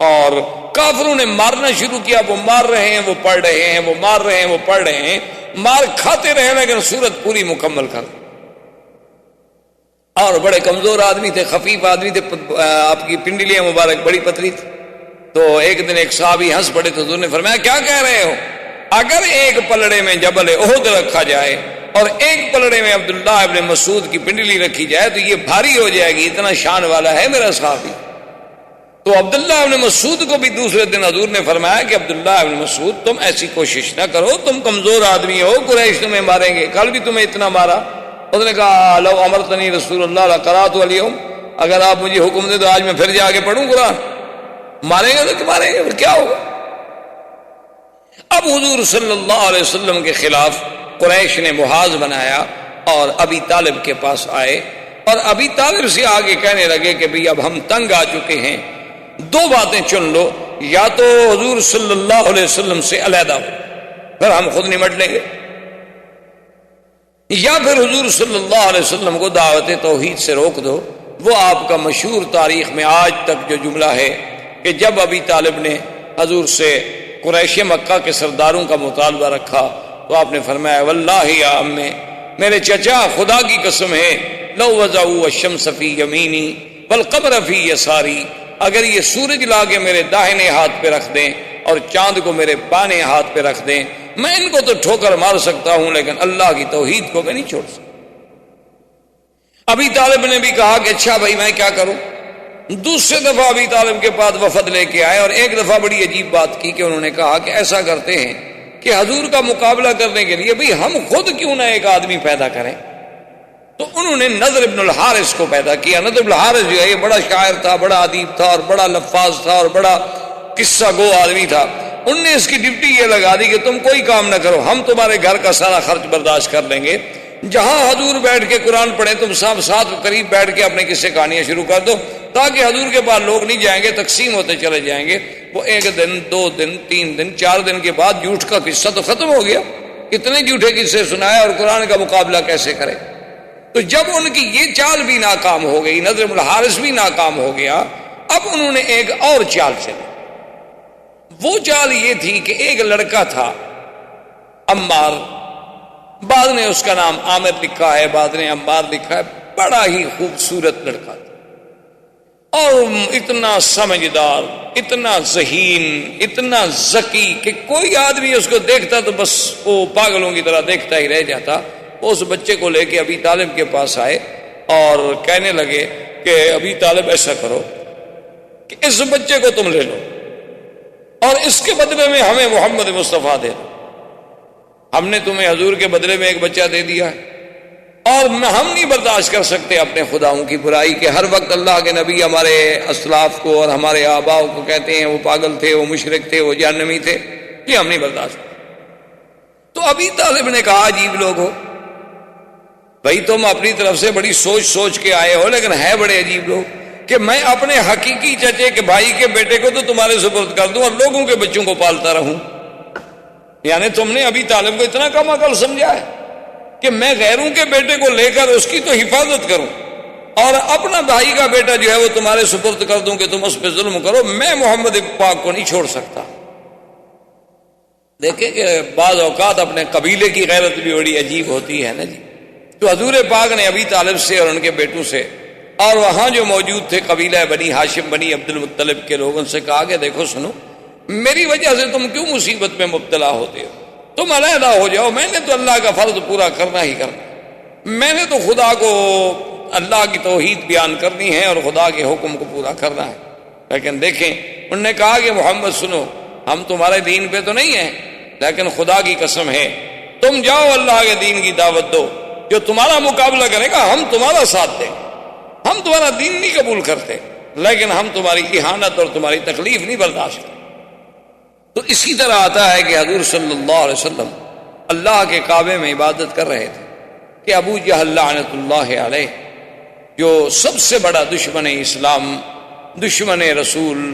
اور کافروں نے مارنا شروع کیا. وہ مار رہے ہیں, وہ پڑھ رہے ہیں, وہ مار رہے ہیں, وہ پڑھ رہے ہیں, مار کھاتے رہے, لیکن سورت پوری مکمل کر. اور بڑے کمزور آدمی تھے, خفیف آدمی تھے, آپ کی پنڈلیاں مبارک بڑی پتلی تھی. تو ایک دن ایک صحابی ہنس پڑے تو حضور نے فرمایا کیا کہہ رہے ہو, اگر ایک پلڑے میں جبل احد رکھا جائے اور ایک پلڑے میں عبداللہ ابن مسعود کی پنڈلی رکھی جائے تو یہ بھاری ہو جائے گی, اتنا شان والا ہے میرا صحابی. تو عبداللہ ابن مسعود کو بھی دوسرے دن حضور نے فرمایا کہ عبداللہ ابن مسعود تم ایسی کوشش نہ کرو, تم کمزور آدمی ہو, قریش تمہیں ماریں گے, کل بھی تمہیں اتنا مارا. اس نے کہا لو امرتنی رسول اللہ لقرأت اليوم, اگر آپ مجھے حکم دیں تو آج میں پھر جا کے پڑھوں قرآن. ماریں گے تو ماریں گے, پھر کیا ہوگا. اب حضور صلی اللہ علیہ وسلم کے خلاف قریش نے محاذ بنایا اور ابی طالب کے پاس آئے اور ابی طالب سے آگے کہنے لگے کہ بھئی اب ہم تنگ آ چکے ہیں، دو باتیں چن لو، یا تو حضور صلی اللہ علیہ وسلم سے علیحدہ ہو پھر ہم خود نمٹ لیں گے، یا پھر حضور صلی اللہ علیہ وسلم کو دعوت توحید سے روک دو۔ وہ آپ کا مشہور تاریخ میں آج تک جو جملہ ہے کہ جب ابی طالب نے حضور سے قریش مکہ کے سرداروں کا مطالبہ رکھا تو آپ نے فرمایا واللہ یا امّے، میرے چچا خدا کی قسم ہے، لو وضعوا الشمس فی یمینی والقمر فی یساری، اگر یہ سورج لا کے میرے داہنے ہاتھ پہ رکھ دیں اور چاند کو میرے بائیں ہاتھ پہ رکھ دیں، میں ان کو تو ٹھوکر مار سکتا ہوں لیکن اللہ کی توحید کو میں نہیں چھوڑ سکتا۔ ابی طالب نے بھی کہا کہ اچھا بھائی میں کیا کروں۔ دوسرے دفعہ ابی طالب کے پاس وفد لے کے آئے اور ایک دفعہ بڑی عجیب بات کی کہ انہوں نے کہا کہ ایسا کرتے ہیں کہ حضور کا مقابلہ کرنے کے لیے بھئی ہم خود کیوں نہ ایک آدمی پیدا کریں۔ تو انہوں نے نضر ابن الحارث کو پیدا کیا۔ نضر ابن الحارث جو ہے یہ بڑا شاعر تھا، بڑا ادیب تھا اور بڑا لفاظ تھا اور بڑا قصہ گو آدمی تھا۔ ان نے اس کی ڈیوٹی یہ لگا دی کہ تم کوئی کام نہ کرو، ہم تمہارے گھر کا سارا خرچ برداشت کر لیں گے، جہاں حضور بیٹھ کے قرآن پڑھیں تم سب ساتھ قریب بیٹھ کے اپنے قصے کہانیاں شروع کر دو، تاکہ حضور کے پاس لوگ نہیں جائیں گے، تقسیم ہوتے چلے جائیں گے۔ وہ ایک دن، 2 دن، 3 دن، 4 دن کے بعد جھوٹ کا قصہ تو ختم ہو گیا، کتنے جھوٹے قصے سنائے اور قرآن کا مقابلہ کیسے کرے۔ تو جب ان کی یہ چال بھی ناکام ہو گئی، نضر بن الحارث بھی ناکام ہو گیا، اب انہوں نے ایک اور چال چلی۔ وہ چال یہ تھی کہ ایک لڑکا تھا عمار، بعد نے اس کا نام عامر لکھا ہے، بعد نے عمار لکھا ہے، بڑا ہی خوبصورت لڑکا تھا اور اتنا سمجھدار، اتنا ذہین، اتنا ذکی کہ کوئی آدمی اس کو دیکھتا تو بس وہ پاگلوں کی طرح دیکھتا ہی رہ جاتا۔ اس بچے کو لے کے ابی طالب کے پاس آئے اور کہنے لگے کہ ابی طالب ایسا کرو کہ اس بچے کو تم لے لو اور اس کے بدلے میں ہمیں محمد مصطفیٰ دے دو۔ ہم نے تمہیں حضور کے بدلے میں ایک بچہ دے دیا ہے اور ہم نہیں برداشت کر سکتے اپنے خداؤں کی برائی کہ ہر وقت اللہ کے نبی ہمارے اسلاف کو اور ہمارے آباؤں کو کہتے ہیں وہ پاگل تھے، وہ مشرک تھے، وہ جہنمی تھے، یہ ہم نہیں برداشت کرتے۔ تو ابی طالب نے کہا عجیب لوگ ہو بھائی، تم اپنی طرف سے بڑی سوچ کے آئے ہو، لیکن ہے بڑے عجیب لوگ کہ میں اپنے حقیقی چچے کے بھائی کے بیٹے کو تو تمہارے سپرد کر دوں اور لوگوں کے بچوں کو پالتا رہوں۔ یعنی تم نے ابی طالب کو اتنا کم عقل سمجھا ہے کہ میں غیروں کے بیٹے کو لے کر اس کی تو حفاظت کروں اور اپنا بھائی کا بیٹا جو ہے وہ تمہارے سپرد کر دوں کہ تم اس پہ ظلم کرو۔ میں محمد پاک کو نہیں چھوڑ سکتا۔ دیکھیں کہ بعض اوقات اپنے قبیلے کی غیرت بھی بڑی عجیب ہوتی ہے نا جی۔ تو حضور پاک نے ابی طالب سے اور ان کے بیٹوں سے اور وہاں جو موجود تھے قبیلہ بنی ہاشم بنی عبد المطلب کے لوگوں سے کہا کہ دیکھو سنو، میری وجہ سے تم کیوں مصیبت میں مبتلا ہوتے ہو؟ تم علیحدہ ہو جاؤ، میں نے تو اللہ کا فرض پورا کرنا ہی کرنا، میں نے تو خدا کو اللہ کی توحید بیان کرنی ہے اور خدا کے حکم کو پورا کرنا ہے۔ لیکن دیکھیں انہوں نے کہا کہ محمد سنو، ہم تمہارے دین پہ تو نہیں ہیں، لیکن خدا کی قسم ہے تم جاؤ اللہ کے دین کی دعوت دو، جو تمہارا مقابلہ کرے گا ہم تمہارا ساتھ دیں، ہم تمہارا دین نہیں قبول کرتے، لیکن ہم تمہاری اہانت اور تمہاری تکلیف نہیں برداشت کرتے۔ تو اسی طرح آتا ہے کہ حضور صلی اللہ علیہ وسلم اللہ کے کعبے میں عبادت کر رہے تھے کہ ابو جہل لعنت اللہ علیہ، جو سب سے بڑا دشمن اسلام، دشمن رسول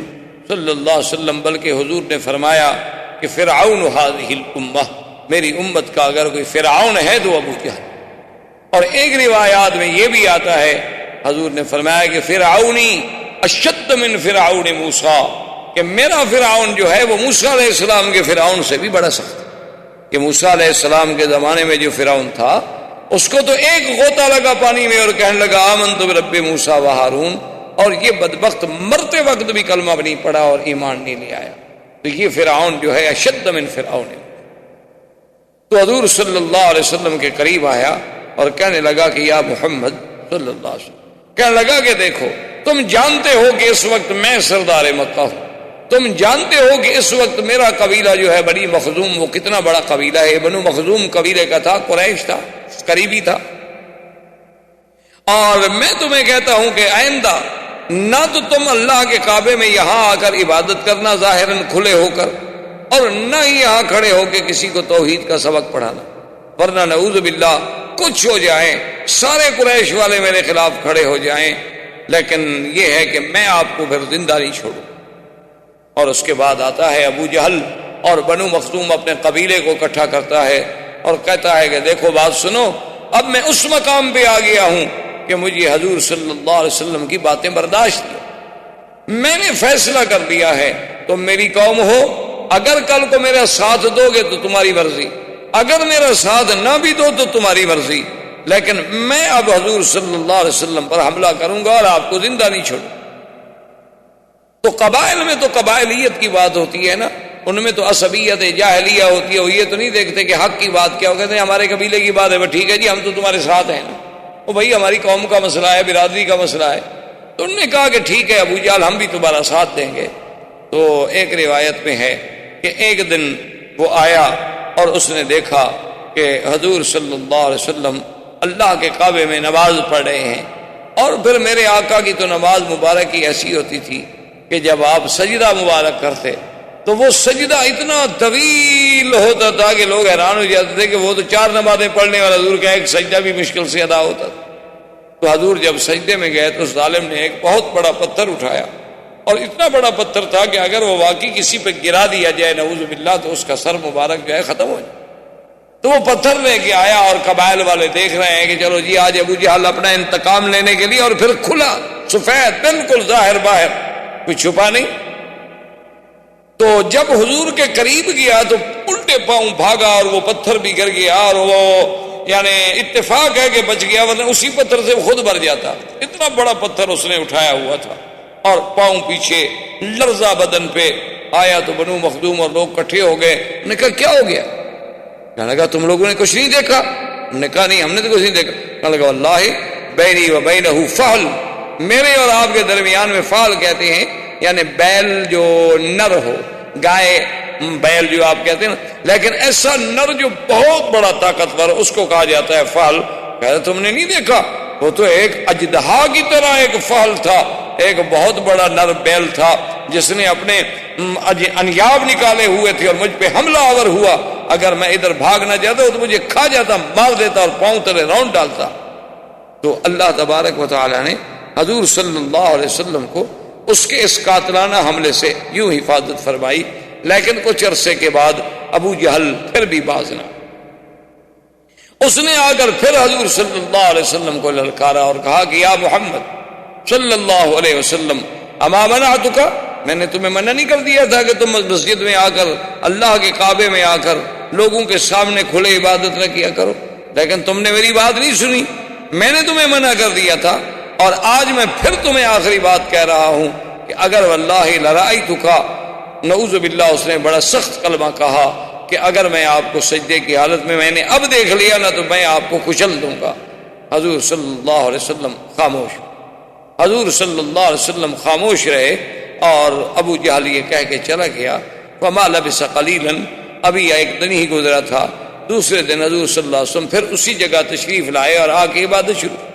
صلی اللہ علیہ وسلم، بلکہ حضور نے فرمایا کہ فرعون هذه الامہ، میری امت کا اگر کوئی فرعون ہے تو ابو جہل۔ اور ایک روایات میں یہ بھی آتا ہے حضور نے فرمایا کہ فرعونی اشد من فرعون موسیٰ، کہ میرا فرعون جو ہے وہ موسیٰ علیہ السلام کے فرعون سے بھی بڑا سخت ہے۔ کہ موسیٰ علیہ السلام کے زمانے میں جو فرعون تھا اس کو تو ایک غوطہ لگا پانی میں اور کہنے لگا آمنت برب موسیٰ و ہارون، اور یہ بدبخت مرتے وقت بھی کلمہ بھی نہیں پڑھا اور ایمان نہیں لے آیا۔ تو یہ فرعون جو ہے اشد من فرعون۔ تو حضور صلی اللہ علیہ وسلم کے قریب آیا اور کہنے لگا کہ یا محمد صلی اللہ علیہ وسلم، کہنے لگا کہ دیکھو تم جانتے ہو کہ اس وقت میں سردار مکہ ہوں، تم جانتے ہو کہ اس وقت میرا قبیلہ جو ہے بنی مخزوم، وہ کتنا بڑا قبیلہ ہے، بنو مخزوم قبیلے کا تھا، قریش تھا، قریبی تھا، اور میں تمہیں کہتا ہوں کہ آئندہ نہ تو تم اللہ کے کعبے میں یہاں آ کر عبادت کرنا ظاہراً کھلے ہو کر، اور نہ ہی یہاں کھڑے ہو کے کسی کو توحید کا سبق پڑھانا، ورنہ نعوذ باللہ کچھ ہو جائیں، سارے قریش والے میرے خلاف کھڑے ہو جائیں، لیکن یہ ہے کہ میں آپ کو پھر زندہ نہیں چھوڑوں۔ اور اس کے بعد آتا ہے ابو جہل اور بنو مخزوم اپنے قبیلے کو اکٹھا کرتا ہے اور کہتا ہے کہ دیکھو بات سنو، اب میں اس مقام پہ آ گیا ہوں کہ مجھے حضور صلی اللہ علیہ وسلم کی باتیں برداشت نہیں، میں نے فیصلہ کر دیا ہے، تم میری قوم ہو، اگر کل کو میرا ساتھ دو گے تو تمہاری مرضی، اگر میرا ساتھ نہ بھی دو تو تمہاری مرضی، لیکن میں اب حضور صلی اللہ علیہ وسلم پر حملہ کروں گا اور آپ کو زندہ نہیں چھوڑوں۔ تو قبائل میں تو قبائلیت کی بات ہوتی ہے نا، ان میں تو عصبیت جاہلیہ ہوتی ہے، وہ یہ تو نہیں دیکھتے کہ حق کی بات کیا ہو، کہتے ہیں ہمارے قبیلے کی بات ہے، ٹھیک ہے جی ہم تو تمہارے ساتھ ہیں نا، وہ بھائی ہماری قوم کا مسئلہ ہے، برادری کا مسئلہ ہے۔ تو انہوں نے کہا کہ ٹھیک ہے ابو جہل ہم بھی تمہارا ساتھ دیں گے۔ تو ایک روایت میں ہے کہ ایک دن وہ آیا اور اس نے دیکھا کہ حضور صلی اللہ علیہ وسلم اللہ کے کعبے میں نماز پڑھ رہے ہیں، اور پھر میرے آقا کی تو نماز مبارک کی ایسی ہوتی تھی کہ جب آپ سجدہ مبارک کرتے تو وہ سجدہ اتنا طویل ہوتا تھا کہ لوگ حیران ہو جاتے تھے کہ وہ تو 4 نمازیں پڑھنے والا حضور کا ایک سجدہ بھی مشکل سے ادا ہوتا تھا۔ تو حضور جب سجدے میں گئے تو اس ظالم نے ایک بہت بڑا پتھر اٹھایا، اور اتنا بڑا پتھر تھا کہ اگر وہ واقعی کسی پہ گرا دیا جائے نعوذ باللہ تو اس کا سر مبارک جو ہے ختم ہو جائے۔ تو وہ پتھر لے کے آیا اور قبائل والے دیکھ رہے ہیں کہ چلو جی آج ابو جہل اپنا انتقام لینے کے لیے، اور پھر کھلا سفید بالکل ظاہر باہر، کوئی چھپا نہیں۔ تو جب حضور کے قریب گیا تو الٹے پاؤں بھاگا اور وہ پتھر بھی گر گیا، اور وہ یعنی اتفاق ہے کہ بچ گیا، ورنہ اسی پتھر سے خود بھر جاتا۔ اتنا بڑا پتھر اس نے اٹھایا ہوا تھا، اور پاؤں پیچھے، لرزہ بدن پہ آیا۔ تو بنو مخزوم اور لوگ کٹھے ہو گئے، انہوں نے کہا کیا ہو گیا؟ کہنے لگا تم لوگوں نے کچھ نہیں دیکھا؟ انہوں نے کہا نہیں ہم نے تو کچھ نہیں دیکھا۔ کہنے لگا واللہ بینی و بینہ فحل، میرے اور آپ کے درمیان میں فحل کہتے ہیں یعنی بیل جو نر ہو، گائے بیل جو آپ کہتے ہیں نا، لیکن ایسا نر جو بہت بڑا طاقتور اس کو کہا جاتا ہے فحل۔ کہا تم نے نہیں دیکھا؟ وہ تو ایک اژدہا کی طرح ایک فحل تھا، ایک بہت بڑا نر بیل تھا جس نے اپنے انیاب نکالے ہوئے تھے اور مجھ پہ حملہ آور ہوا۔ اگر میں ادھر بھاگ نہ جاتا تو مجھے کھا جاتا، مار دیتا اور پاؤں تلے راؤنڈ ڈالتا۔ تو اللہ تبارک و تعالی نے حضور صلی اللہ علیہ وسلم کو اس کے اس قاتلانہ حملے سے یوں حفاظت فرمائی، لیکن کچھ عرصے کے بعد ابو جہل پھر بھی باز نہ، اس نے آ کر پھر حضور صلی اللہ علیہ وسلم کو للکارا اور کہا کہ یا محمد صلی اللہ علیہ وسلم اما منعتک، میں نے تمہیں منع نہیں کر دیا تھا کہ تم مسجد میں آ کر، اللہ کے کعبے میں آ کر لوگوں کے سامنے کھلے عبادت نہ کیا کرو، لیکن تم نے میری بات نہیں سنی، میں نے تمہیں منع کر دیا تھا، اور آج میں پھر تمہیں آخری بات کہہ رہا ہوں کہ اگر واللہ لرأیتک، نعوذ باللہ اس نے بڑا سخت کلمہ کہا کہ اگر میں آپ کو سجدے کی حالت میں نے اب دیکھ لیا نا تو میں آپ کو کچل دوں گا۔ حضور صلی اللہ علیہ وسلم خاموش، حضور صلی اللہ علیہ وسلم خاموش رہے، اور ابو جہل یہ کہہ کے چلا گیا۔ وما لبث قلیلا، ابھی ایک دن ہی گزرا تھا، دوسرے دن حضور صلی اللہ علیہ وسلم پھر اسی جگہ تشریف لائے اور آ کے عبادت شروع۔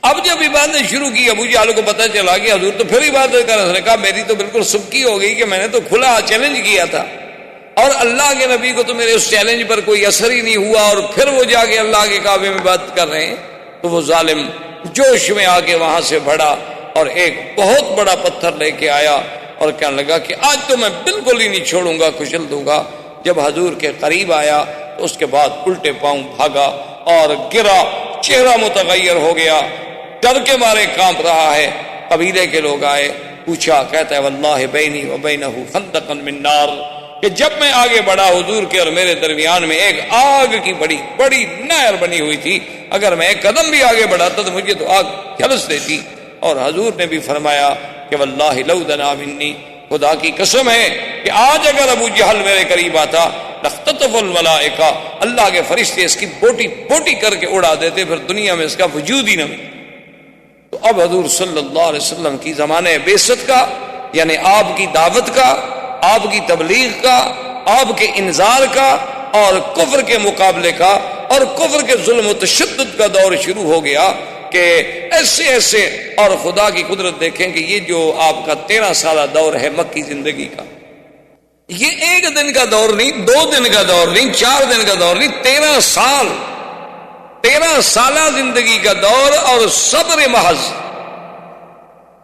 اب جب عبادت شروع کی ابو جہل کو پتہ چلا کہ حضور تو پھر عبادت کر رہے، اس نے کہا میری تو بالکل سبکی ہو گئی کہ میں نے تو کھلا چیلنج کیا تھا، اور اللہ کے نبی کو تو میرے اس چیلنج پر کوئی اثر ہی نہیں ہوا، اور پھر وہ جا کے اللہ کے کعبے میں عبادت کر رہے ہیں۔ تو وہ ظالم جوش میں آ کے وہاں سے بڑھا اور ایک بہت بڑا پتھر لے کے آیا اور کہنے لگا کہ آج تو میں بالکل ہی نہیں چھوڑوں گا، کچل دوں گا۔ جب حضور کے قریب آیا تو اس کے بعد الٹے پاؤں بھاگا اور گرا، چہرہ متغیر ہو گیا، ڈر کے مارے کانپ رہا ہے۔ قبیلے کے لوگ آئے، پوچھا، کہتا ہے واللہ بینی و بینہ خندقا من نار، کہ جب میں آگے بڑھا حضور کے اور میرے درمیان میں ایک آگ کی بڑی بڑی نہر بنی ہوئی تھی، اگر میں ایک قدم بھی آگے بڑھاتا تو مجھے تو آگ جھلس دیتی۔ اور حضور نے بھی فرمایا کہ واللہ لو دنا منی، خدا کی قسم ہے کہ آج اگر ابو جہل میرے قریب آتا لختطف الملائکہ، اللہ کے فرشتے اس کی بوٹی بوٹی کر کے اڑا دیتے، پھر دنیا میں اس کا وجود ہی نہ ملتا۔ تو اب حضور صلی اللہ علیہ وسلم کی زمانے بعثت کا، یعنی آپ کی دعوت کا، آپ کی تبلیغ کا، آپ کے انذار کا، اور کفر کے مقابلے کا، اور کفر کے ظلم و تشدد کا دور شروع ہو گیا کہ ایسے ایسے، اور خدا کی قدرت دیکھیں کہ یہ جو آپ کا 13 سالہ دور ہے مکی زندگی کا، یہ ایک دن کا دور نہیں، 2 دن کا دور نہیں، 4 دن کا دور نہیں، 13 سال 13 سالہ زندگی کا دور اور صبر محض.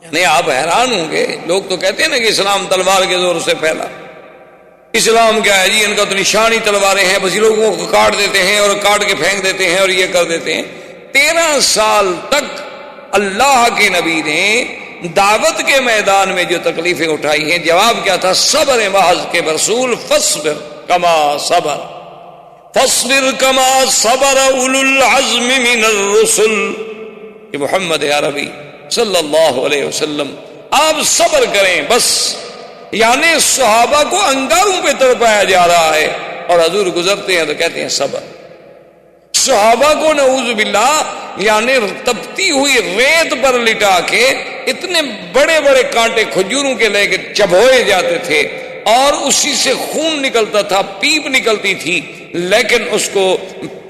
یعنی آپ حیران ہوں گے. لوگ تو کہتے ہیں نا کہ اسلام تلوار کے زور سے پھیلا. اسلام کیا ہے جی؟ ان کا تو نشانی تلواریں ہیں، بس لوگوں کو کاٹ دیتے ہیں اور کاٹ کے پھینک دیتے ہیں اور یہ کر دیتے ہیں. 13 سال تک اللہ کے نبی نے دعوت کے میدان میں جو تکلیفیں اٹھائی ہیں، جواب کیا تھا؟ صبر محض کے رسول فاصبر کما صبر، فاصبر کما صبر اولو العزم من الرسل. کہ محمد عربی صلی اللہ علیہ وسلم آپ صبر کریں بس. یعنی صحابہ کو انگاروں پہ تڑپایا جا رہا ہے اور حضور گزرتے ہیں تو کہتے ہیں صبر. صحابہ کو نعوذ باللہ یعنی تپتی ہوئی ریت پر لٹا کے اتنے بڑے بڑے کانٹے کھجوروں کے لے کے چبھوئے جاتے تھے اور اسی سے خون نکلتا تھا، پیپ نکلتی تھی، لیکن اس کو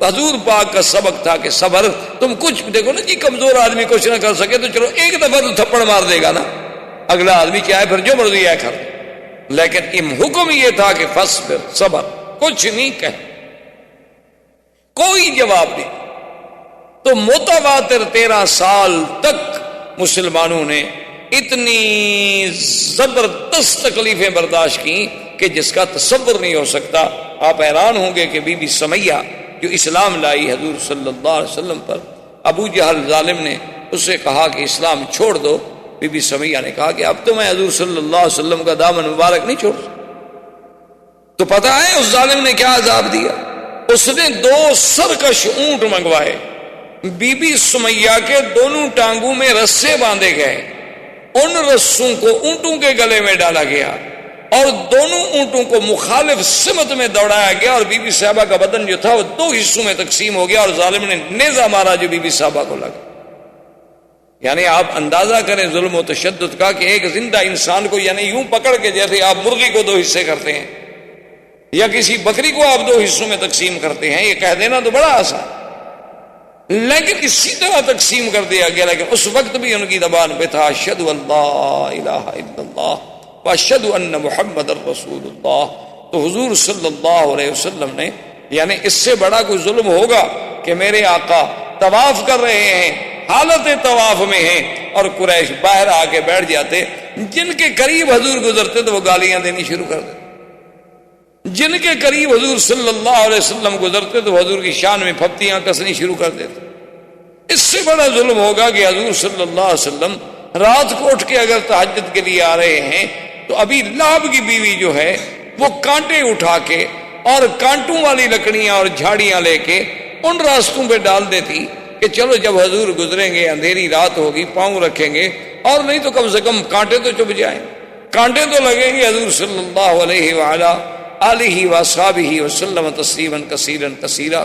حضور پاک کا سبق تھا کہ صبر. تم کچھ دیکھو نا جی، کمزور آدمی کچھ نہ کر سکے تو چلو ایک دفعہ تو تھپڑ مار دے گا نا، اگلا آدمی کیا ہے پھر جو مرضی ہے کر. لیکن حکم یہ تھا کہ فاصبر، صبر، کچھ نہیں کہہ، کوئی جواب نہیں. تو متواتر 13 سال تک مسلمانوں نے اتنی زبردست تکلیفیں برداشت کی کہ جس کا تصور نہیں ہو سکتا. آپ حیران ہوں گے کہ بی بی سمیہ جو اسلام لائی حضور صلی اللہ علیہ وسلم پر، ابو جہل ظالم نے اس سے کہا کہ اسلام چھوڑ دو. بی بی سمیہ نے کہا کہ اب تو میں حضور صلی اللہ علیہ وسلم کا دامن مبارک نہیں چھوڑ. تو پتہ ہے اس ظالم نے کیا عذاب دیا؟ اس نے 2 سرکش اونٹ منگوائے. بی بی سمیہ کے دونوں ٹانگوں میں رسے باندھے گئے، ان رسوں کو اونٹوں کے گلے میں ڈالا گیا اور دونوں اونٹوں کو مخالف سمت میں دوڑایا گیا اور بی بی صاحبہ کا بدن جو تھا وہ 2 حصوں میں تقسیم ہو گیا اور ظالم نے نیزہ مارا جو بی بی صاحبہ کو لگا. یعنی آپ اندازہ کریں ظلم و تشدد کا کہ ایک زندہ انسان کو یعنی یوں پکڑ کے جیسے آپ مرغی کو 2 حصے کرتے ہیں یا کسی بکری کو آپ 2 حصوں میں تقسیم کرتے ہیں، یہ کہہ دینا تو بڑا آسان، لیکن اسی طرح تقسیم کر دیا گیا. لیکن اس وقت بھی ان کی زبان پہ تھا اشہد ان لا الہ الا اللہ واشہد ان محمد رسول اللہ. تو حضور صلی اللہ علیہ وسلم نے یعنی اس سے بڑا کوئی ظلم ہوگا کہ میرے آقا طواف کر رہے ہیں، حالت طواف میں ہیں اور قریش باہر آ کے بیٹھ جاتے، جن کے قریب حضور گزرتے تو وہ گالیاں دینی شروع کر دیتے، جن کے قریب حضور صلی اللہ علیہ وسلم گزرتے تو حضور کی شان میں پھپتیاں کسنی شروع کر دیتے. اس سے بڑا ظلم ہوگا کہ حضور صلی اللہ علیہ وسلم رات کو اٹھ کے اگر تہجد کے لیے آ رہے ہیں تو ابھی لہب کی بیوی جو ہے وہ کانٹے اٹھا کے اور کانٹوں والی لکڑیاں اور جھاڑیاں لے کے ان راستوں پہ ڈال دیتی کہ چلو جب حضور گزریں گے اندھیری رات ہوگی پاؤں رکھیں گے اور نہیں تو کم سے کم کانٹے تو چپ جائیں، کانٹے تو لگیں گے. حضور صلی اللہ علیہ وآلہ آلہ واصحابہ وسلم تسلیما کثیرا کثیرا.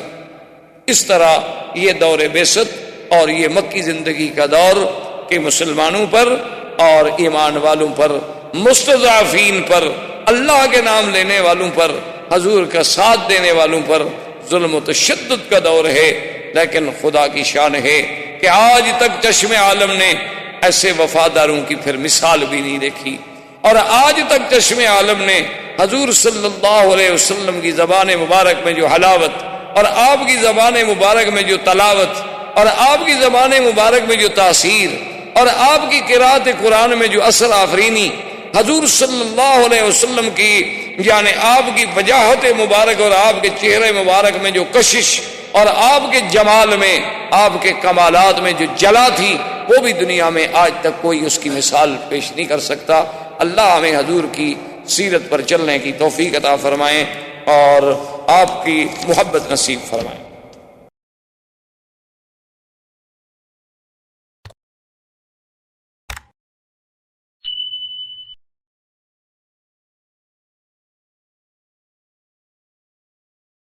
اس طرح یہ دور بعثت اور یہ مکی زندگی کا دور کہ مسلمانوں پر اور ایمان والوں پر، مستضعفین پر، اللہ کے نام لینے والوں پر، حضور کا ساتھ دینے والوں پر ظلم و تشدد کا دور ہے. لیکن خدا کی شان ہے کہ آج تک چشم عالم نے ایسے وفاداروں کی پھر مثال بھی نہیں دیکھی، اور آج تک چشم عالم نے حضور صلی اللہ علیہ وسلم کی زبان مبارک میں جو حلاوت اور آپ کی زبان مبارک میں جو تلاوت اور آپ کی زبان مبارک میں جو تاثیر اور آپ کی قرات قرآن میں جو اثر آفرینی، حضور صلی اللہ علیہ وسلم کی یعنی آپ کی وجاہت مبارک اور آپ کے چہرے مبارک میں جو کشش اور آپ کے جمال میں، آپ کے کمالات میں جو جلا تھی، وہ بھی دنیا میں آج تک کوئی اس کی مثال پیش نہیں کر سکتا. اللہ ہمیں حضور کی سیرت پر چلنے کی توفیق عطا فرمائیں اور آپ کی محبت نصیب فرمائیں.